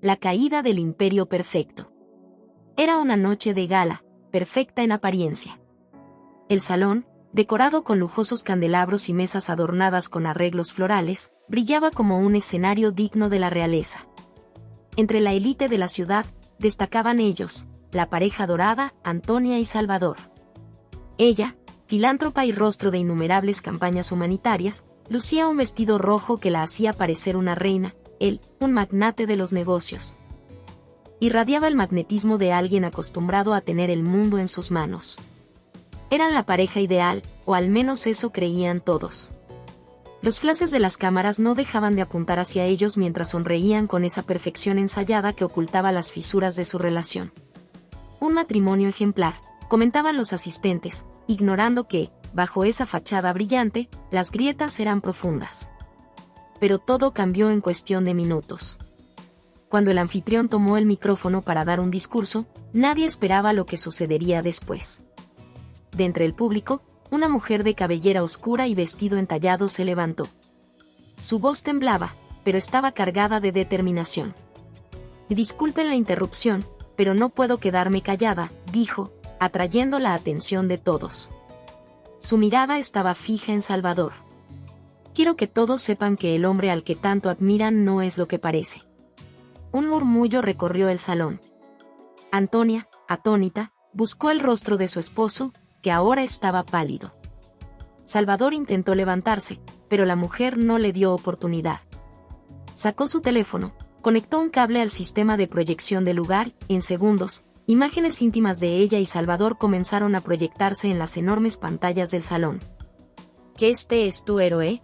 la caída del imperio perfecto. Era una noche de gala, perfecta en apariencia. El salón, decorado con lujosos candelabros y mesas adornadas con arreglos florales, brillaba como un escenario digno de la realeza. Entre la élite de la ciudad, destacaban ellos, la pareja dorada, Antonia y Salvador. Ella, filántropa y rostro de innumerables campañas humanitarias, lucía un vestido rojo que la hacía parecer una reina, él, un magnate de los negocios. Irradiaba el magnetismo de alguien acostumbrado a tener el mundo en sus manos. Eran la pareja ideal, o al menos eso creían todos. Los flashes de las cámaras no dejaban de apuntar hacia ellos mientras sonreían con esa perfección ensayada que ocultaba las fisuras de su relación. Un matrimonio ejemplar, comentaban los asistentes, ignorando que, bajo esa fachada brillante, las grietas eran profundas. Pero todo cambió en cuestión de minutos. Cuando el anfitrión tomó el micrófono para dar un discurso, nadie esperaba lo que sucedería después. De entre el público, una mujer de cabellera oscura y vestido entallado se levantó. Su voz temblaba, pero estaba cargada de determinación. Disculpen la interrupción, pero no puedo quedarme callada, dijo, atrayendo la atención de todos. Su mirada estaba fija en Salvador. Quiero que todos sepan que el hombre al que tanto admiran no es lo que parece. Un murmullo recorrió el salón. Antonia, atónita, buscó el rostro de su esposo, que ahora estaba pálido. Salvador intentó levantarse, pero la mujer no le dio oportunidad. Sacó su teléfono, conectó un cable al sistema de proyección del lugar, en segundos, imágenes íntimas de ella y Salvador comenzaron a proyectarse en las enormes pantallas del salón. ¿Que este es tu héroe?,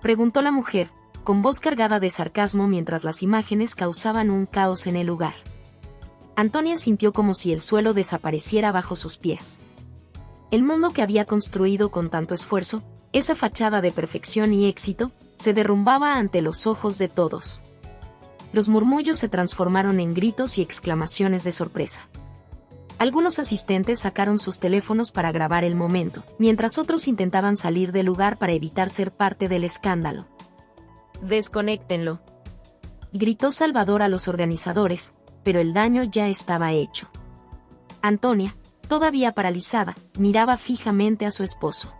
preguntó la mujer, con voz cargada de sarcasmo mientras las imágenes causaban un caos en el lugar. Antonia sintió como si el suelo desapareciera bajo sus pies. El mundo que había construido con tanto esfuerzo, esa fachada de perfección y éxito, se derrumbaba ante los ojos de todos. Los murmullos se transformaron en gritos y exclamaciones de sorpresa. Algunos asistentes sacaron sus teléfonos para grabar el momento, mientras otros intentaban salir del lugar para evitar ser parte del escándalo. «Desconéctenlo», gritó Salvador a los organizadores, pero el daño ya estaba hecho. Antonia, todavía paralizada, miraba fijamente a su esposo.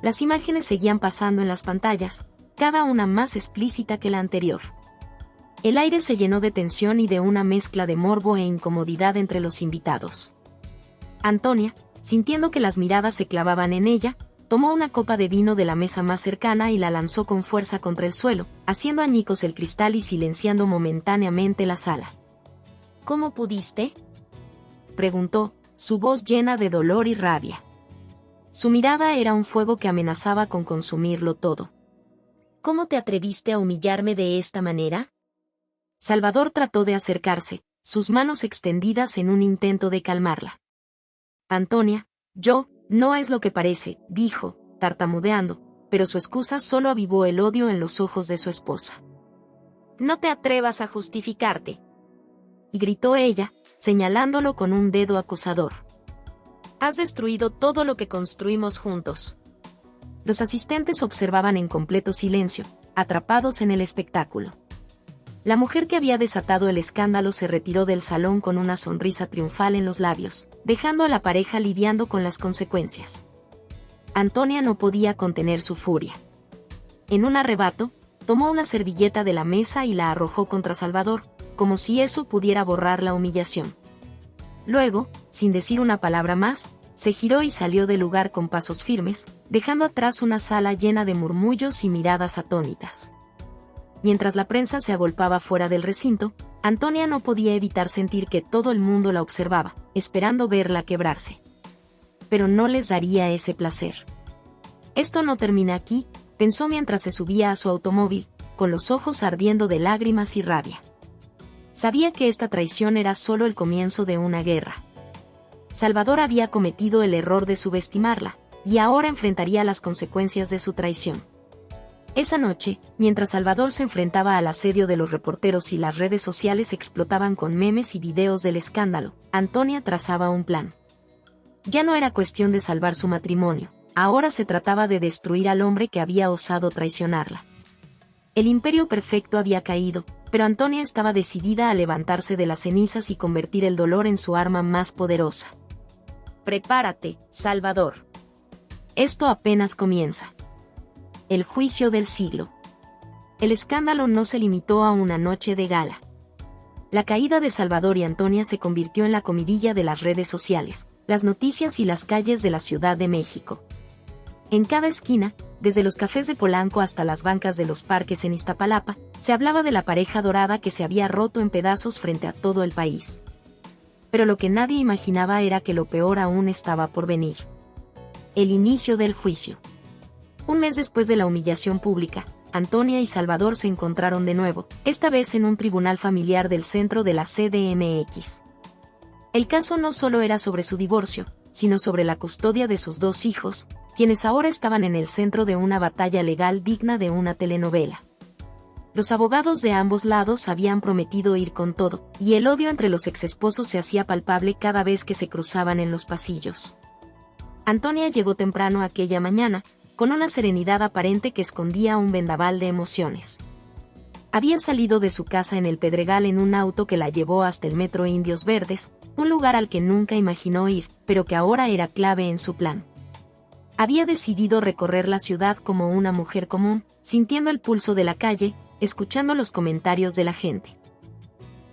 Las imágenes seguían pasando en las pantallas, cada una más explícita que la anterior. El aire se llenó de tensión y de una mezcla de morbo e incomodidad entre los invitados. Antonia, sintiendo que las miradas se clavaban en ella, tomó una copa de vino de la mesa más cercana y la lanzó con fuerza contra el suelo, haciendo añicos el cristal y silenciando momentáneamente la sala. «¿Cómo pudiste?», preguntó, su voz llena de dolor y rabia. Su mirada era un fuego que amenazaba con consumirlo todo. «¿Cómo te atreviste a humillarme de esta manera?». Salvador trató de acercarse, sus manos extendidas en un intento de calmarla. «Antonia, no es lo que parece», dijo, tartamudeando, pero su excusa solo avivó el odio en los ojos de su esposa. «No te atrevas a justificarte», gritó ella, señalándolo con un dedo acusador. «Has destruido todo lo que construimos juntos». Los asistentes observaban en completo silencio, atrapados en el espectáculo. La mujer que había desatado el escándalo se retiró del salón con una sonrisa triunfal en los labios, dejando a la pareja lidiando con las consecuencias. Antonia no podía contener su furia. En un arrebato, tomó una servilleta de la mesa y la arrojó contra Salvador, como si eso pudiera borrar la humillación. Luego, sin decir una palabra más, se giró y salió del lugar con pasos firmes, dejando atrás una sala llena de murmullos y miradas atónitas. Mientras la prensa se agolpaba fuera del recinto, Antonia no podía evitar sentir que todo el mundo la observaba, esperando verla quebrarse. Pero no les daría ese placer. «Esto no termina aquí», pensó mientras se subía a su automóvil, con los ojos ardiendo de lágrimas y rabia. Sabía que esta traición era solo el comienzo de una guerra. Salvador había cometido el error de subestimarla, y ahora enfrentaría las consecuencias de su traición. Esa noche, mientras Salvador se enfrentaba al asedio de los reporteros y las redes sociales explotaban con memes y videos del escándalo, Antonia trazaba un plan. Ya no era cuestión de salvar su matrimonio, ahora se trataba de destruir al hombre que había osado traicionarla. El imperio perfecto había caído, pero Antonia estaba decidida a levantarse de las cenizas y convertir el dolor en su arma más poderosa. Prepárate, Salvador. Esto apenas comienza. El juicio del siglo. El escándalo no se limitó a una noche de gala. La caída de Salvador y Antonia se convirtió en la comidilla de las redes sociales, las noticias y las calles de la Ciudad de México. En cada esquina, desde los cafés de Polanco hasta las bancas de los parques en Iztapalapa, se hablaba de la pareja dorada que se había roto en pedazos frente a todo el país. Pero lo que nadie imaginaba era que lo peor aún estaba por venir. El inicio del juicio. Un mes después de la humillación pública, Antonia y Salvador se encontraron de nuevo, esta vez en un tribunal familiar del centro de la CDMX. El caso no solo era sobre su divorcio, sino sobre la custodia de sus dos hijos, quienes ahora estaban en el centro de una batalla legal digna de una telenovela. Los abogados de ambos lados habían prometido ir con todo, y el odio entre los exesposos se hacía palpable cada vez que se cruzaban en los pasillos. Antonia llegó temprano aquella mañana, con una serenidad aparente que escondía un vendaval de emociones. Había salido de su casa en el Pedregal en un auto que la llevó hasta el Metro Indios Verdes, un lugar al que nunca imaginó ir, pero que ahora era clave en su plan. Había decidido recorrer la ciudad como una mujer común, sintiendo el pulso de la calle, escuchando los comentarios de la gente.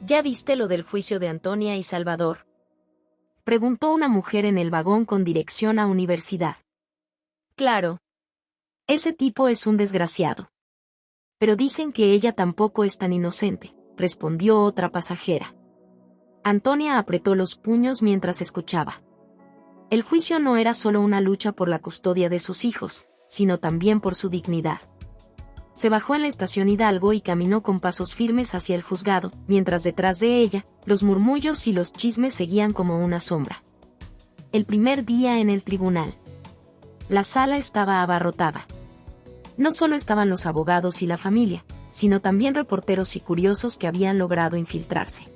¿Ya viste lo del juicio de Antonia y Salvador?, preguntó una mujer en el vagón con dirección a universidad. Claro. Ese tipo es un desgraciado. Pero dicen que ella tampoco es tan inocente, respondió otra pasajera. Antonia apretó los puños mientras escuchaba. El juicio no era solo una lucha por la custodia de sus hijos, sino también por su dignidad. Se bajó en la estación Hidalgo y caminó con pasos firmes hacia el juzgado, mientras detrás de ella, los murmullos y los chismes seguían como una sombra. El primer día en el tribunal. La sala estaba abarrotada. No solo estaban los abogados y la familia, sino también reporteros y curiosos que habían logrado infiltrarse.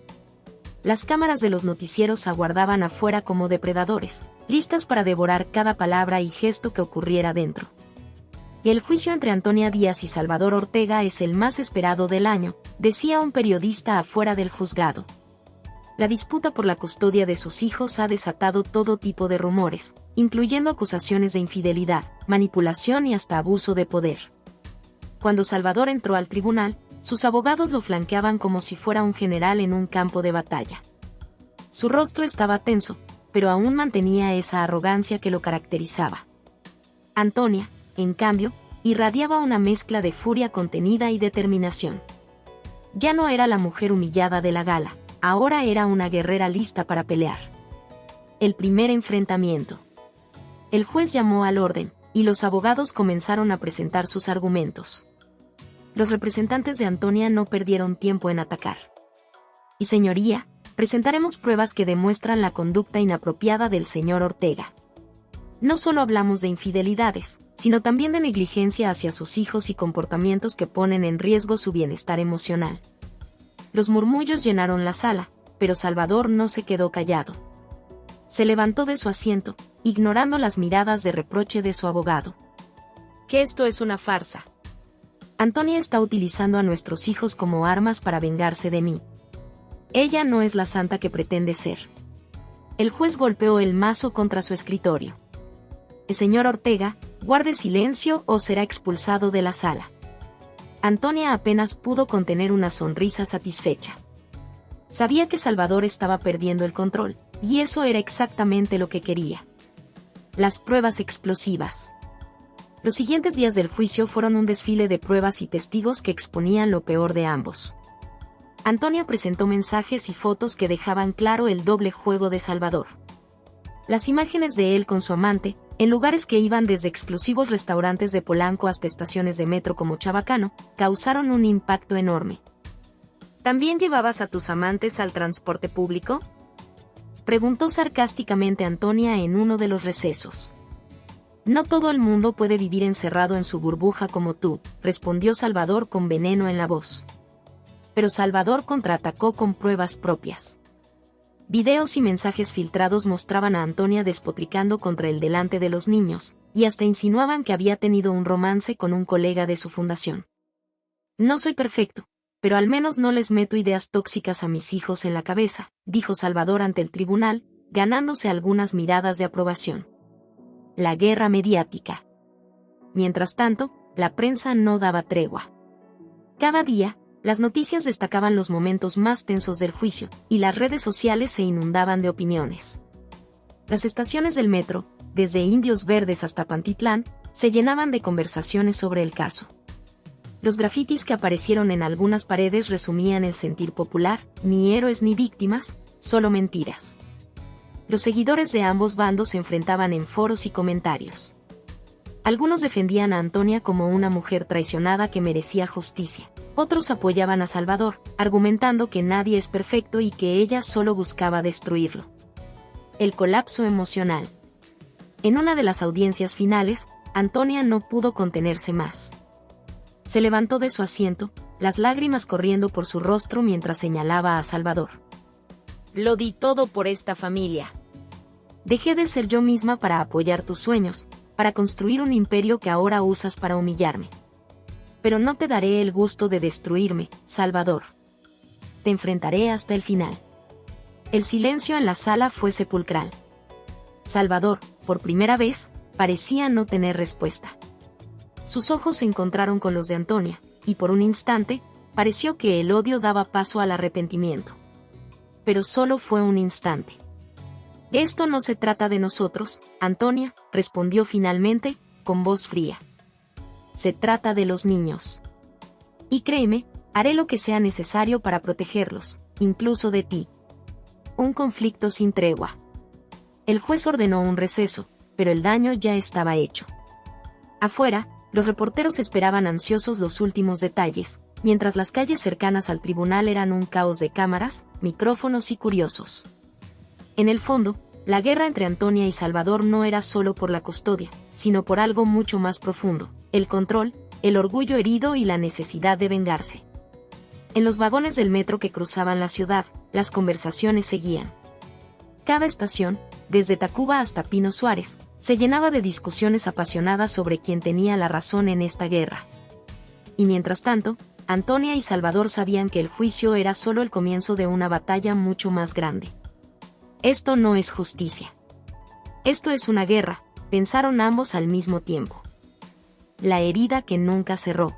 Las cámaras de los noticieros aguardaban afuera como depredadores, listas para devorar cada palabra y gesto que ocurriera dentro. Y el juicio entre Antonia Díaz y Salvador Ortega es el más esperado del año, decía un periodista afuera del juzgado. La disputa por la custodia de sus hijos ha desatado todo tipo de rumores, incluyendo acusaciones de infidelidad, manipulación y hasta abuso de poder. Cuando Salvador entró al tribunal, sus abogados lo flanqueaban como si fuera un general en un campo de batalla. Su rostro estaba tenso, pero aún mantenía esa arrogancia que lo caracterizaba. Antonia, en cambio, irradiaba una mezcla de furia contenida y determinación. Ya no era la mujer humillada de la gala, ahora era una guerrera lista para pelear. El primer enfrentamiento. El juez llamó al orden, y los abogados comenzaron a presentar sus argumentos. Los representantes de Antonia no perdieron tiempo en atacar. Y señoría, presentaremos pruebas que demuestran la conducta inapropiada del señor Ortega. No solo hablamos de infidelidades, sino también de negligencia hacia sus hijos y comportamientos que ponen en riesgo su bienestar emocional. Los murmullos llenaron la sala, pero Salvador no se quedó callado. Se levantó de su asiento, ignorando las miradas de reproche de su abogado. Que esto es una farsa. Antonia está utilizando a nuestros hijos como armas para vengarse de mí. Ella no es la santa que pretende ser. El juez golpeó el mazo contra su escritorio. El señor Ortega, guarde silencio o será expulsado de la sala. Antonia apenas pudo contener una sonrisa satisfecha. Sabía que Salvador estaba perdiendo el control, y eso era exactamente lo que quería. Las pruebas explosivas. Los siguientes días del juicio fueron un desfile de pruebas y testigos que exponían lo peor de ambos. Antonia presentó mensajes y fotos que dejaban claro el doble juego de Salvador. Las imágenes de él con su amante, en lugares que iban desde exclusivos restaurantes de Polanco hasta estaciones de metro como Chabacano, causaron un impacto enorme. ¿También llevabas a tus amantes al transporte público?, preguntó sarcásticamente Antonia en uno de los recesos. No todo el mundo puede vivir encerrado en su burbuja como tú, respondió Salvador con veneno en la voz. Pero Salvador contraatacó con pruebas propias. Videos y mensajes filtrados mostraban a Antonia despotricando contra él delante de los niños, y hasta insinuaban que había tenido un romance con un colega de su fundación. No soy perfecto, pero al menos no les meto ideas tóxicas a mis hijos en la cabeza, dijo Salvador ante el tribunal, ganándose algunas miradas de aprobación. La guerra mediática. Mientras tanto, la prensa no daba tregua. Cada día, las noticias destacaban los momentos más tensos del juicio, y las redes sociales se inundaban de opiniones. Las estaciones del metro, desde Indios Verdes hasta Pantitlán, se llenaban de conversaciones sobre el caso. Los grafitis que aparecieron en algunas paredes resumían el sentir popular: ni héroes ni víctimas, solo mentiras. Los seguidores de ambos bandos se enfrentaban en foros y comentarios. Algunos defendían a Antonia como una mujer traicionada que merecía justicia. Otros apoyaban a Salvador, argumentando que nadie es perfecto y que ella solo buscaba destruirlo. El colapso emocional. En una de las audiencias finales, Antonia no pudo contenerse más. Se levantó de su asiento, las lágrimas corriendo por su rostro mientras señalaba a Salvador. Lo di todo por esta familia. Dejé de ser yo misma para apoyar tus sueños, para construir un imperio que ahora usas para humillarme. Pero no te daré el gusto de destruirme, Salvador. Te enfrentaré hasta el final. El silencio en la sala fue sepulcral. Salvador, por primera vez, parecía no tener respuesta. Sus ojos se encontraron con los de Antonia, y por un instante, pareció que el odio daba paso al arrepentimiento. Pero solo fue un instante. Esto no se trata de nosotros, Antonia, respondió finalmente, con voz fría. Se trata de los niños. Y créeme, haré lo que sea necesario para protegerlos, incluso de ti. Un conflicto sin tregua. El juez ordenó un receso, pero el daño ya estaba hecho. Afuera, los reporteros esperaban ansiosos los últimos detalles, mientras las calles cercanas al tribunal eran un caos de cámaras, micrófonos y curiosos. En el fondo, la guerra entre Antonia y Salvador no era solo por la custodia, sino por algo mucho más profundo: el control, el orgullo herido y la necesidad de vengarse. En los vagones del metro que cruzaban la ciudad, las conversaciones seguían. Cada estación, desde Tacuba hasta Pino Suárez, se llenaba de discusiones apasionadas sobre quién tenía la razón en esta guerra. Y mientras tanto, Antonia y Salvador sabían que el juicio era solo el comienzo de una batalla mucho más grande. Esto no es justicia. Esto es una guerra, pensaron ambos al mismo tiempo. La herida que nunca cerró.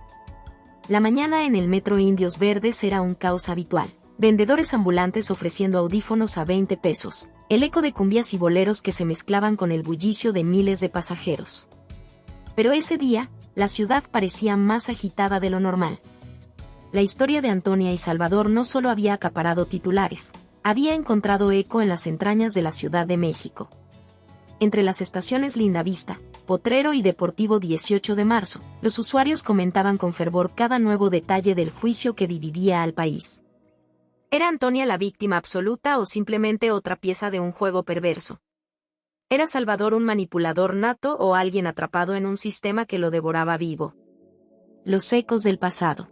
La mañana en el metro Indios Verdes era un caos habitual. Vendedores ambulantes ofreciendo audífonos a 20 pesos, el eco de cumbias y boleros que se mezclaban con el bullicio de miles de pasajeros. Pero ese día, la ciudad parecía más agitada de lo normal. La historia de Antonia y Salvador no solo había acaparado titulares, había encontrado eco en las entrañas de la Ciudad de México. Entre las estaciones Lindavista, Potrero y Deportivo 18 de marzo, los usuarios comentaban con fervor cada nuevo detalle del juicio que dividía al país. ¿Era Antonia la víctima absoluta o simplemente otra pieza de un juego perverso? ¿Era Salvador un manipulador nato o alguien atrapado en un sistema que lo devoraba vivo? Los ecos del pasado.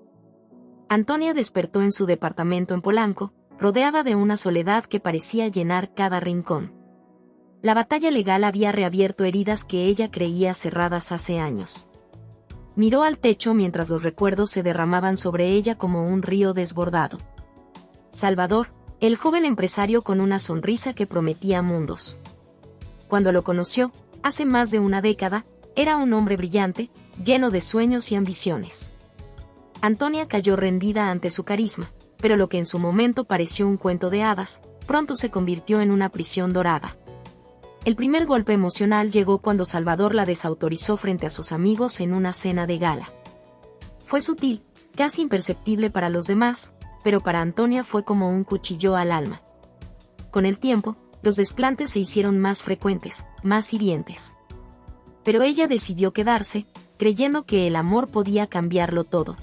Antonia despertó en su departamento en Polanco, rodeada de una soledad que parecía llenar cada rincón. La batalla legal había reabierto heridas que ella creía cerradas hace años. Miró al techo mientras los recuerdos se derramaban sobre ella como un río desbordado. Salvador, el joven empresario con una sonrisa que prometía mundos. Cuando lo conoció, hace más de una década, era un hombre brillante, lleno de sueños y ambiciones. Antonia cayó rendida ante su carisma, pero lo que en su momento pareció un cuento de hadas, pronto se convirtió en una prisión dorada. El primer golpe emocional llegó cuando Salvador la desautorizó frente a sus amigos en una cena de gala. Fue sutil, casi imperceptible para los demás, pero para Antonia fue como un cuchillo al alma. Con el tiempo, los desplantes se hicieron más frecuentes, más hirientes. Pero ella decidió quedarse, creyendo que el amor podía cambiarlo todo.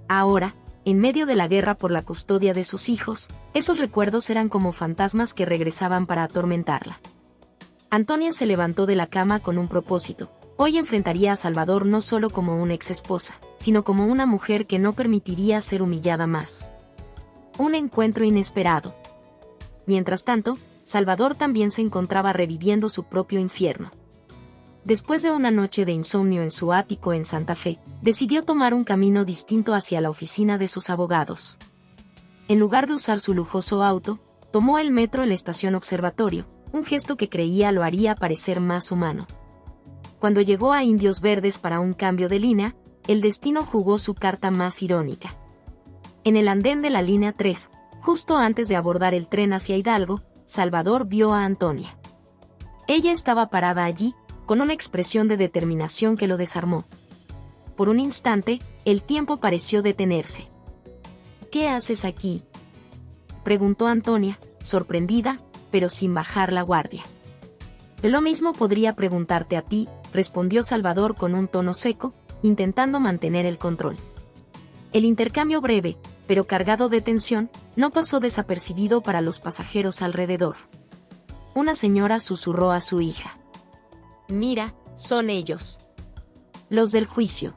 Ahora, en medio de la guerra por la custodia de sus hijos, esos recuerdos eran como fantasmas que regresaban para atormentarla. Antonia se levantó de la cama con un propósito. Hoy enfrentaría a Salvador no solo como una exesposa, sino como una mujer que no permitiría ser humillada más. Un encuentro inesperado. Mientras tanto, Salvador también se encontraba reviviendo su propio infierno. después de una noche de insomnio en su ático en Santa Fe, decidió tomar un camino distinto hacia la oficina de sus abogados. En lugar de usar su lujoso auto, tomó el metro en la estación Observatorio, un gesto que creía lo haría parecer más humano. Cuando llegó a Indios Verdes para un cambio de línea, el destino jugó su carta más irónica. En el andén de la línea 3, justo antes de abordar el tren hacia Hidalgo, Salvador vio a Antonia. Ella estaba parada allí, con una expresión de determinación que lo desarmó. Por un instante, el tiempo pareció detenerse. «¿Qué haces aquí?», preguntó Antonia, sorprendida, pero sin bajar la guardia. «Lo mismo podría preguntarte a ti», respondió Salvador con un tono seco, intentando mantener el control. El intercambio breve, pero cargado de tensión, no pasó desapercibido para los pasajeros alrededor. Una señora susurró a su hija. «Mira, son ellos. Los del juicio».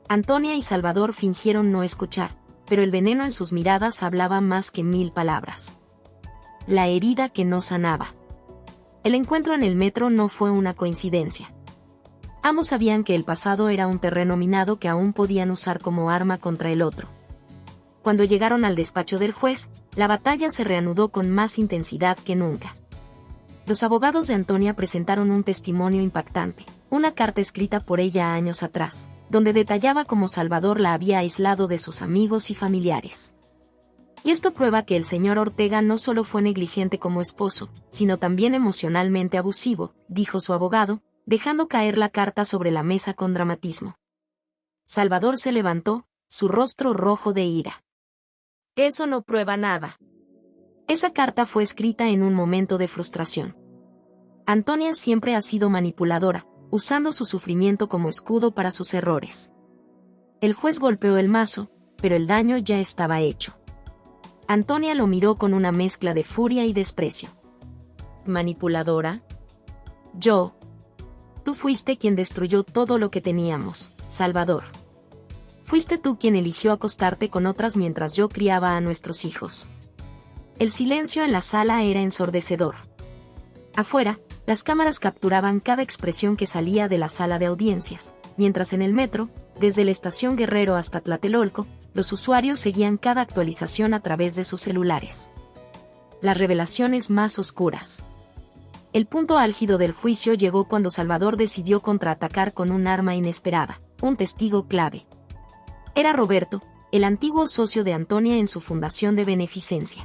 Antonia y Salvador fingieron no escuchar, pero el veneno en sus miradas hablaba más que 1000 palabras. La herida que no sanaba. El encuentro en el metro no fue una coincidencia. Ambos sabían que el pasado era un terreno minado que aún podían usar como arma contra el otro. Cuando llegaron al despacho del juez, la batalla se reanudó con más intensidad que nunca. Los abogados de Antonia presentaron un testimonio impactante, una carta escrita por ella años atrás, donde detallaba cómo Salvador la había aislado de sus amigos y familiares. Y esto prueba que el señor Ortega no solo fue negligente como esposo, sino también emocionalmente abusivo, dijo su abogado, dejando caer la carta sobre la mesa con dramatismo. Salvador se levantó, su rostro rojo de ira. «Eso no prueba nada». Esa carta fue escrita en un momento de frustración. Antonia siempre ha sido manipuladora, usando su sufrimiento como escudo para sus errores. El juez golpeó el mazo, pero el daño ya estaba hecho. Antonia lo miró con una mezcla de furia y desprecio. ¿Manipuladora? Yo. Tú fuiste quien destruyó todo lo que teníamos, Salvador. Fuiste tú quien eligió acostarte con otras mientras yo criaba a nuestros hijos. El silencio en la sala era ensordecedor. Afuera, las cámaras capturaban cada expresión que salía de la sala de audiencias, mientras en el metro, desde la estación Guerrero hasta Tlatelolco, los usuarios seguían cada actualización a través de sus celulares. Las revelaciones más oscuras. El punto álgido del juicio llegó cuando Salvador decidió contraatacar con un arma inesperada, un testigo clave. Era Roberto, el antiguo socio de Antonia en su fundación de beneficencia.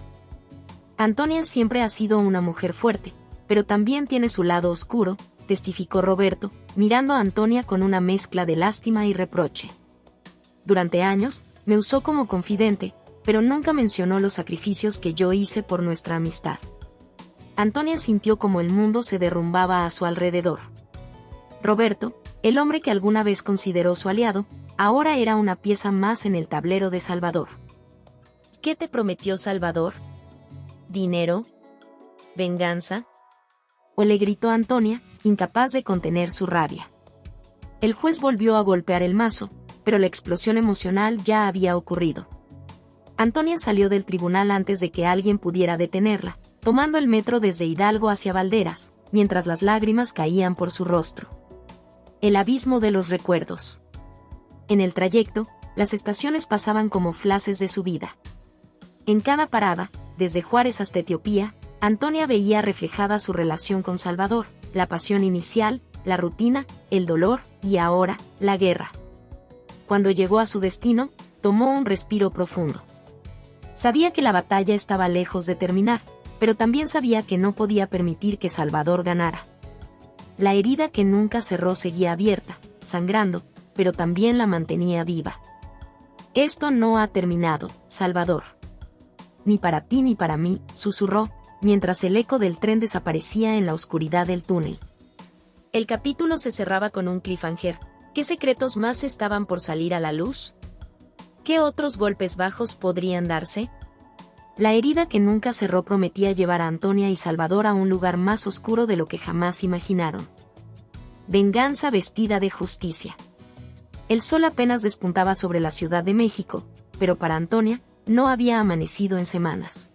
Antonia siempre ha sido una mujer fuerte, pero también tiene su lado oscuro, testificó Roberto, mirando a Antonia con una mezcla de lástima y reproche. Durante años, me usó como confidente, pero nunca mencionó los sacrificios que yo hice por nuestra amistad. Antonia sintió como el mundo se derrumbaba a su alrededor. Roberto, el hombre que alguna vez consideró su aliado, ahora era una pieza más en el tablero de Salvador. ¿Qué te prometió Salvador? ¿Dinero? ¿Venganza? ¿O le gritó Antonia, incapaz de contener su rabia? El juez volvió a golpear el mazo, pero la explosión emocional ya había ocurrido. Antonia salió del tribunal antes de que alguien pudiera detenerla, tomando el metro desde Hidalgo hacia Valderas, mientras las lágrimas caían por su rostro. El abismo de los recuerdos. En el trayecto, las estaciones pasaban como flashes de su vida. En cada parada, desde Juárez hasta Etiopía, Antonia veía reflejada su relación con Salvador, la pasión inicial, la rutina, el dolor, y ahora, la guerra. Cuando llegó a su destino, tomó un respiro profundo. Sabía que la batalla estaba lejos de terminar, pero también sabía que no podía permitir que Salvador ganara. La herida que nunca cerró seguía abierta, sangrando, pero también la mantenía viva. «Esto no ha terminado, Salvador. Ni para ti ni para mí», susurró, mientras el eco del tren desaparecía en la oscuridad del túnel. El capítulo se cerraba con un cliffhanger. ¿Qué secretos más estaban por salir a la luz? ¿Qué otros golpes bajos podrían darse? La herida que nunca cerró prometía llevar a Antonia y Salvador a un lugar más oscuro de lo que jamás imaginaron. Venganza vestida de justicia. El sol apenas despuntaba sobre la Ciudad de México, pero para Antonia, no había amanecido en semanas.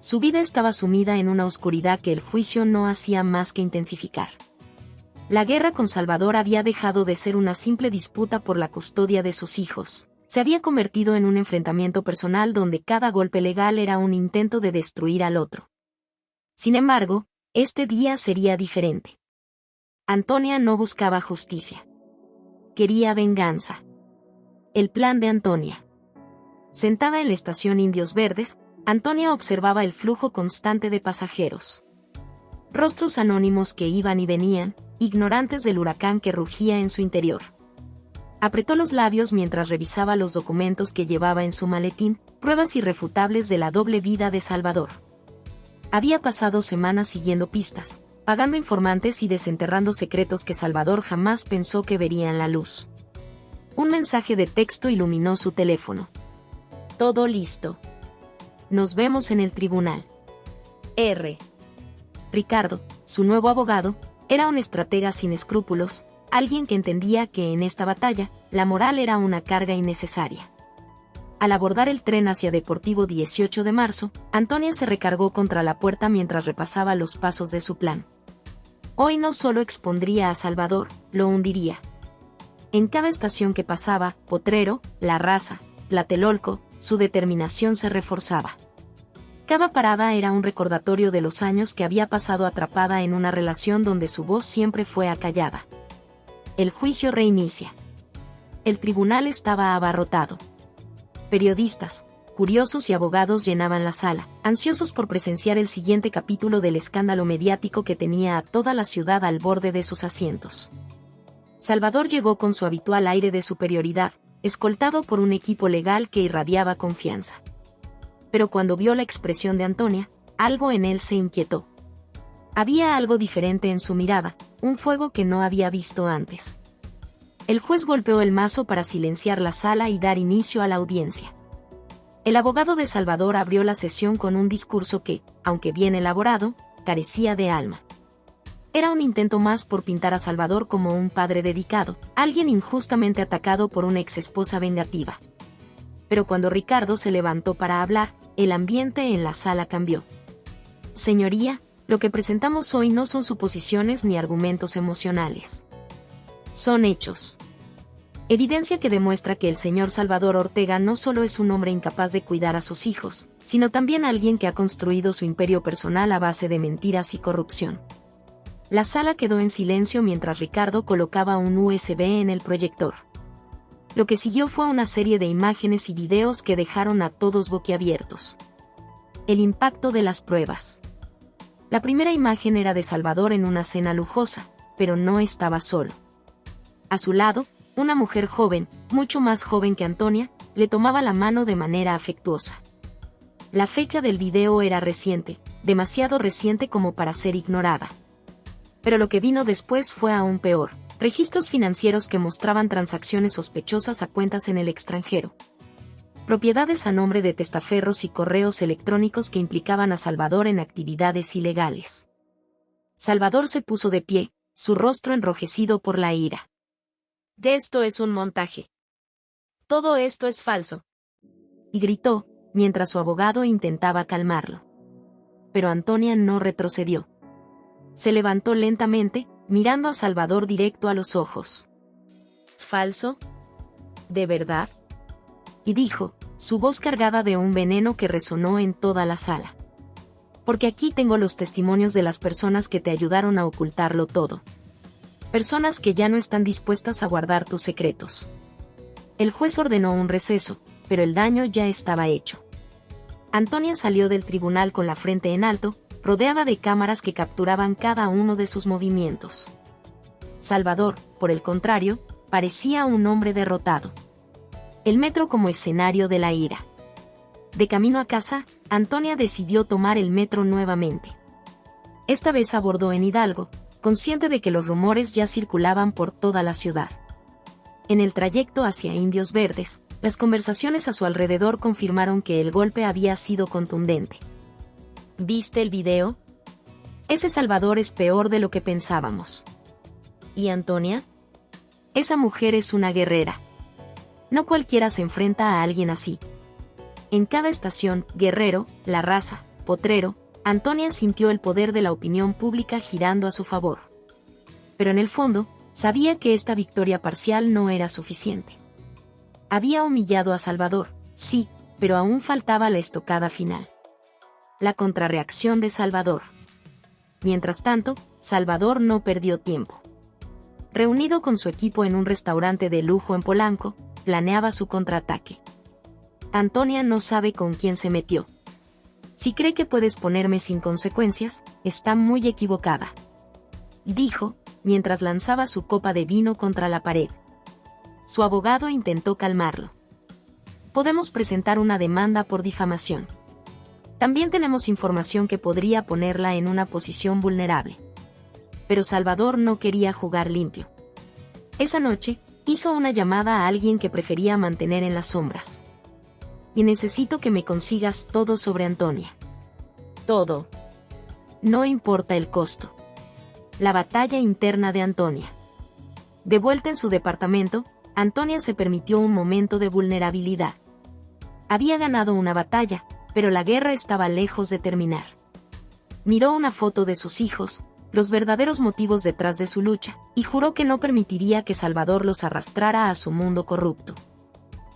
Su vida estaba sumida en una oscuridad que el juicio no hacía más que intensificar. La guerra con Salvador había dejado de ser una simple disputa por la custodia de sus hijos. Se había convertido en un enfrentamiento personal donde cada golpe legal era un intento de destruir al otro. Sin embargo, este día sería diferente. Antonia no buscaba justicia. Quería venganza. El plan de Antonia. Sentada en la estación Indios Verdes, Antonia observaba el flujo constante de pasajeros. Rostros anónimos que iban y venían, ignorantes del huracán que rugía en su interior. Apretó los labios mientras revisaba los documentos que llevaba en su maletín, pruebas irrefutables de la doble vida de Salvador. Había pasado semanas siguiendo pistas, pagando informantes y desenterrando secretos que Salvador jamás pensó que verían la luz. Un mensaje de texto iluminó su teléfono. Todo listo. Nos vemos en el tribunal. R. Ricardo, su nuevo abogado, era un estratega sin escrúpulos, alguien que entendía que en esta batalla, la moral era una carga innecesaria. Al abordar el tren hacia Deportivo 18 de marzo, Antonia se recargó contra la puerta mientras repasaba los pasos de su plan. Hoy no solo expondría a Salvador, lo hundiría. En cada estación que pasaba, Potrero, La Raza, Tlatelolco, su determinación se reforzaba. Cada parada era un recordatorio de los años que había pasado atrapada en una relación donde su voz siempre fue acallada. El juicio reinicia. El tribunal estaba abarrotado. Periodistas, curiosos y abogados llenaban la sala, ansiosos por presenciar el siguiente capítulo del escándalo mediático que tenía a toda la ciudad al borde de sus asientos. Salvador llegó con su habitual aire de superioridad, escoltado por un equipo legal que irradiaba confianza. Pero cuando vio la expresión de Antonia, algo en él se inquietó. Había algo diferente en su mirada, un fuego que no había visto antes. El juez golpeó el mazo para silenciar la sala y dar inicio a la audiencia. El abogado de Salvador abrió la sesión con un discurso que, aunque bien elaborado, carecía de alma. Era un intento más por pintar a Salvador como un padre dedicado, alguien injustamente atacado por una exesposa vengativa. Pero cuando Ricardo se levantó para hablar, el ambiente en la sala cambió. Señoría, lo que presentamos hoy no son suposiciones ni argumentos emocionales. Son hechos. Evidencia que demuestra que el señor Salvador Ortega no solo es un hombre incapaz de cuidar a sus hijos, sino también alguien que ha construido su imperio personal a base de mentiras y corrupción. La sala quedó en silencio mientras Ricardo colocaba un USB en el proyector. Lo que siguió fue una serie de imágenes y videos que dejaron a todos boquiabiertos. El impacto de las pruebas. La primera imagen era de Salvador en una cena lujosa, pero no estaba solo. A su lado, una mujer joven, mucho más joven que Antonia, le tomaba la mano de manera afectuosa. La fecha del video era reciente, demasiado reciente como para ser ignorada. Pero lo que vino después fue aún peor. Registros financieros que mostraban transacciones sospechosas a cuentas en el extranjero. Propiedades a nombre de testaferros y correos electrónicos que implicaban a Salvador en actividades ilegales. Salvador se puso de pie, su rostro enrojecido por la ira. Esto es un montaje. Todo esto es falso. Y gritó, mientras su abogado intentaba calmarlo. Pero Antonia no retrocedió. Se levantó lentamente, mirando a Salvador directo a los ojos. ¿Falso? ¿De verdad? Y dijo, su voz cargada de un veneno que resonó en toda la sala. Porque aquí tengo los testimonios de las personas que te ayudaron a ocultarlo todo. Personas que ya no están dispuestas a guardar tus secretos. El juez ordenó un receso, pero el daño ya estaba hecho. Antonia salió del tribunal con la frente en alto, rodeada de cámaras que capturaban cada uno de sus movimientos. Salvador, por el contrario, parecía un hombre derrotado. El metro como escenario de la ira. De camino a casa, Antonia decidió tomar el metro nuevamente. Esta vez abordó en Hidalgo, consciente de que los rumores ya circulaban por toda la ciudad. En el trayecto hacia Indios Verdes, las conversaciones a su alrededor confirmaron que el golpe había sido contundente. ¿Viste el video? Ese Salvador es peor de lo que pensábamos. ¿Y Antonia? Esa mujer es una guerrera. No cualquiera se enfrenta a alguien así. En cada estación, Guerrero, La Raza, Potrero, Antonia sintió el poder de la opinión pública girando a su favor. Pero en el fondo, sabía que esta victoria parcial no era suficiente. Había humillado a Salvador, sí, pero aún faltaba la estocada final. La contrarreacción de Salvador. Mientras tanto, Salvador no perdió tiempo. Reunido con su equipo en un restaurante de lujo en Polanco, planeaba su contraataque. Antonia no sabe con quién se metió. Si cree que puedes ponerme sin consecuencias, está muy equivocada, dijo, mientras lanzaba su copa de vino contra la pared. Su abogado intentó calmarlo. Podemos presentar una demanda por difamación. También tenemos información que podría ponerla en una posición vulnerable. Pero Salvador no quería jugar limpio. Esa noche, hizo una llamada a alguien que prefería mantener en las sombras. Y necesito que me consigas todo sobre Antonia. Todo. No importa el costo. La batalla interna de Antonia. De vuelta en su departamento, Antonia se permitió un momento de vulnerabilidad. Había ganado una batalla, pero la guerra estaba lejos de terminar. Miró una foto de sus hijos, los verdaderos motivos detrás de su lucha, y juró que no permitiría que Salvador los arrastrara a su mundo corrupto.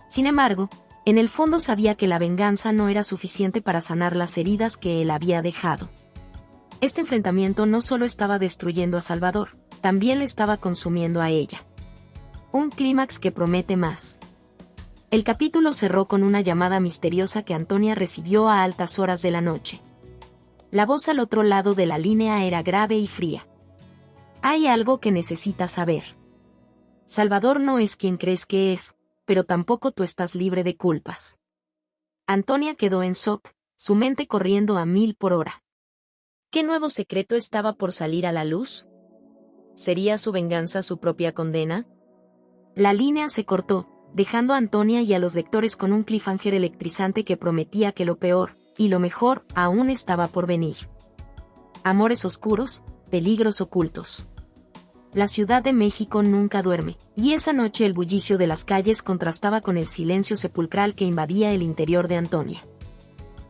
Sin embargo, en el fondo sabía que la venganza no era suficiente para sanar las heridas que él había dejado. Este enfrentamiento no solo estaba destruyendo a Salvador, también le estaba consumiendo a ella. Un clímax que promete más. El capítulo cerró con una llamada misteriosa que Antonia recibió a altas horas de la noche. La voz al otro lado de la línea era grave y fría. Hay algo que necesitas saber. Salvador no es quien crees que es, pero tampoco tú estás libre de culpas. Antonia quedó en shock, su mente corriendo a 1000 por hora. ¿Qué nuevo secreto estaba por salir a la luz? ¿Sería su venganza su propia condena? La línea se cortó, dejando a Antonia y a los lectores con un cliffhanger electrizante que prometía que lo peor, y lo mejor, aún estaba por venir. Amores oscuros, peligros ocultos. La Ciudad de México nunca duerme, y esa noche el bullicio de las calles contrastaba con el silencio sepulcral que invadía el interior de Antonia.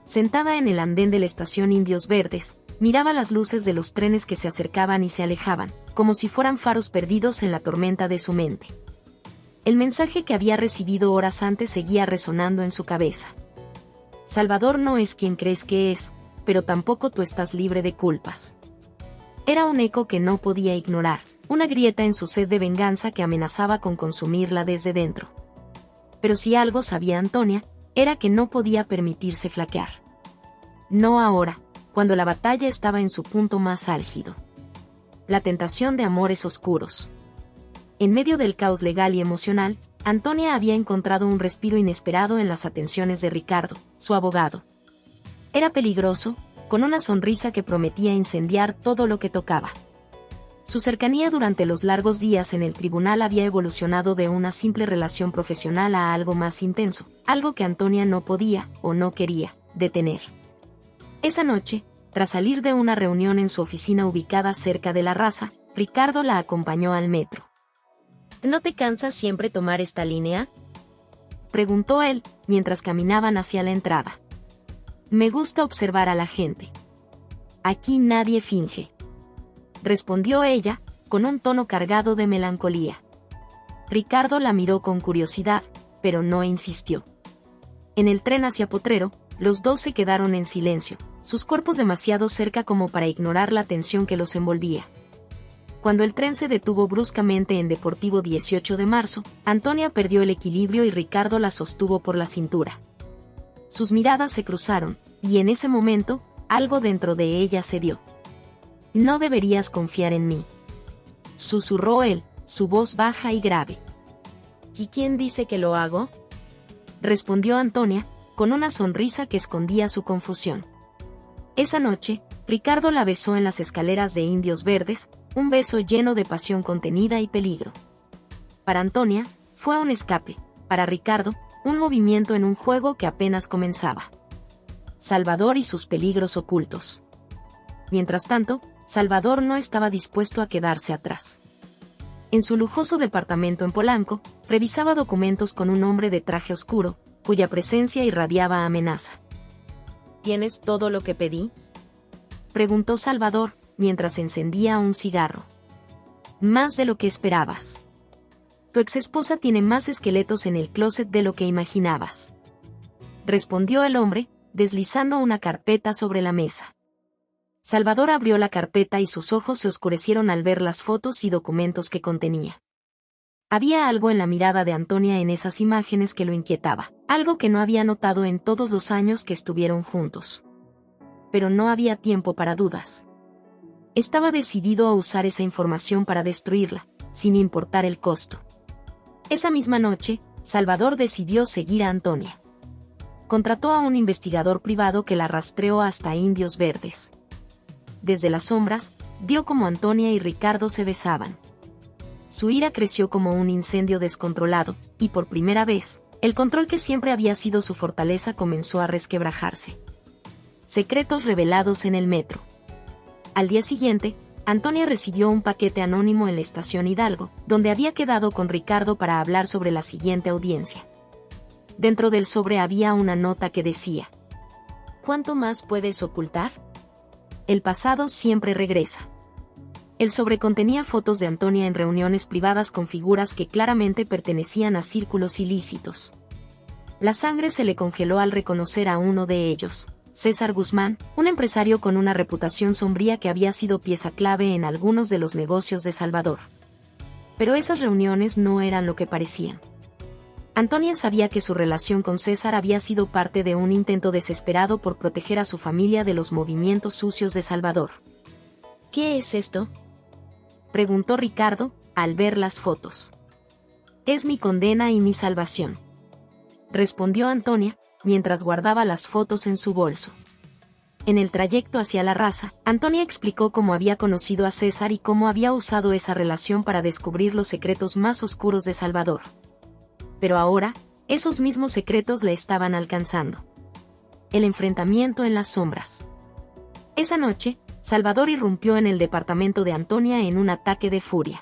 Sentada en el andén de la estación Indios Verdes, miraba las luces de los trenes que se acercaban y se alejaban, como si fueran faros perdidos en la tormenta de su mente. El mensaje que había recibido horas antes seguía resonando en su cabeza. Salvador no es quien crees que es, pero tampoco tú estás libre de culpas. Era un eco que no podía ignorar, una grieta en su sed de venganza que amenazaba con consumirla desde dentro. Pero si algo sabía Antonia, era que no podía permitirse flaquear. No ahora, cuando la batalla estaba en su punto más álgido. La tentación de amores oscuros. En medio del caos legal y emocional, Antonia había encontrado un respiro inesperado en las atenciones de Ricardo, su abogado. Era peligroso, con una sonrisa que prometía incendiar todo lo que tocaba. Su cercanía durante los largos días en el tribunal había evolucionado de una simple relación profesional a algo más intenso, algo que Antonia no podía, o no quería, detener. Esa noche, tras salir de una reunión en su oficina ubicada cerca de La Raza, Ricardo la acompañó al metro. ¿No te cansa siempre tomar esta línea?, preguntó él, mientras caminaban hacia la entrada. Me gusta observar a la gente. Aquí nadie finge, respondió ella, con un tono cargado de melancolía. Ricardo la miró con curiosidad, pero no insistió. En el tren hacia Potrero, los dos se quedaron en silencio, sus cuerpos demasiado cerca como para ignorar la tensión que los envolvía. Cuando el tren se detuvo bruscamente en Deportivo 18 de marzo, Antonia perdió el equilibrio y Ricardo la sostuvo por la cintura. Sus miradas se cruzaron, y en ese momento, algo dentro de ella cedió. No deberías confiar en mí, susurró él, su voz baja y grave. ¿Y quién dice que lo hago?, respondió Antonia, con una sonrisa que escondía su confusión. Esa noche, Ricardo la besó en las escaleras de Indios Verdes, un beso lleno de pasión contenida y peligro. Para Antonia, fue un escape, para Ricardo, un movimiento en un juego que apenas comenzaba. Salvador y sus peligros ocultos. Mientras tanto, Salvador no estaba dispuesto a quedarse atrás. En su lujoso departamento en Polanco, revisaba documentos con un hombre de traje oscuro, cuya presencia irradiaba amenaza. ¿Tienes todo lo que pedí?, preguntó Salvador, mientras encendía un cigarro. Más de lo que esperabas. Tu exesposa tiene más esqueletos en el closet de lo que imaginabas. Respondió el hombre, deslizando una carpeta sobre la mesa. Salvador abrió la carpeta y sus ojos se oscurecieron al ver las fotos y documentos que contenía. Había algo en la mirada de Antonia en esas imágenes que lo inquietaba, algo que no había notado en todos los años que estuvieron juntos. Pero no había tiempo para dudas. Estaba decidido a usar esa información para destruirla, sin importar el costo. Esa misma noche, Salvador decidió seguir a Antonia. Contrató a un investigador privado que la rastreó hasta Indios Verdes. Desde las sombras, vio cómo Antonia y Ricardo se besaban. Su ira creció como un incendio descontrolado, y por primera vez, el control que siempre había sido su fortaleza comenzó a resquebrajarse. Secretos revelados en el metro. Al día siguiente, Antonia recibió un paquete anónimo en la estación Hidalgo, donde había quedado con Ricardo para hablar sobre la siguiente audiencia. Dentro del sobre había una nota que decía: ¿cuánto más puedes ocultar? El pasado siempre regresa. El sobre contenía fotos de Antonia en reuniones privadas con figuras que claramente pertenecían a círculos ilícitos. La sangre se le congeló al reconocer a uno de ellos, César Guzmán, un empresario con una reputación sombría que había sido pieza clave en algunos de los negocios de Salvador. Pero esas reuniones no eran lo que parecían. Antonia sabía que su relación con César había sido parte de un intento desesperado por proteger a su familia de los movimientos sucios de Salvador. ¿Qué es esto?, preguntó Ricardo, al ver las fotos. Es mi condena y mi salvación, respondió Antonia, mientras guardaba las fotos en su bolso. En el trayecto hacia la raza, Antonia explicó cómo había conocido a César y cómo había usado esa relación para descubrir los secretos más oscuros de Salvador. Pero ahora, esos mismos secretos le estaban alcanzando. El enfrentamiento en las sombras. Esa noche, Salvador irrumpió en el departamento de Antonia en un ataque de furia.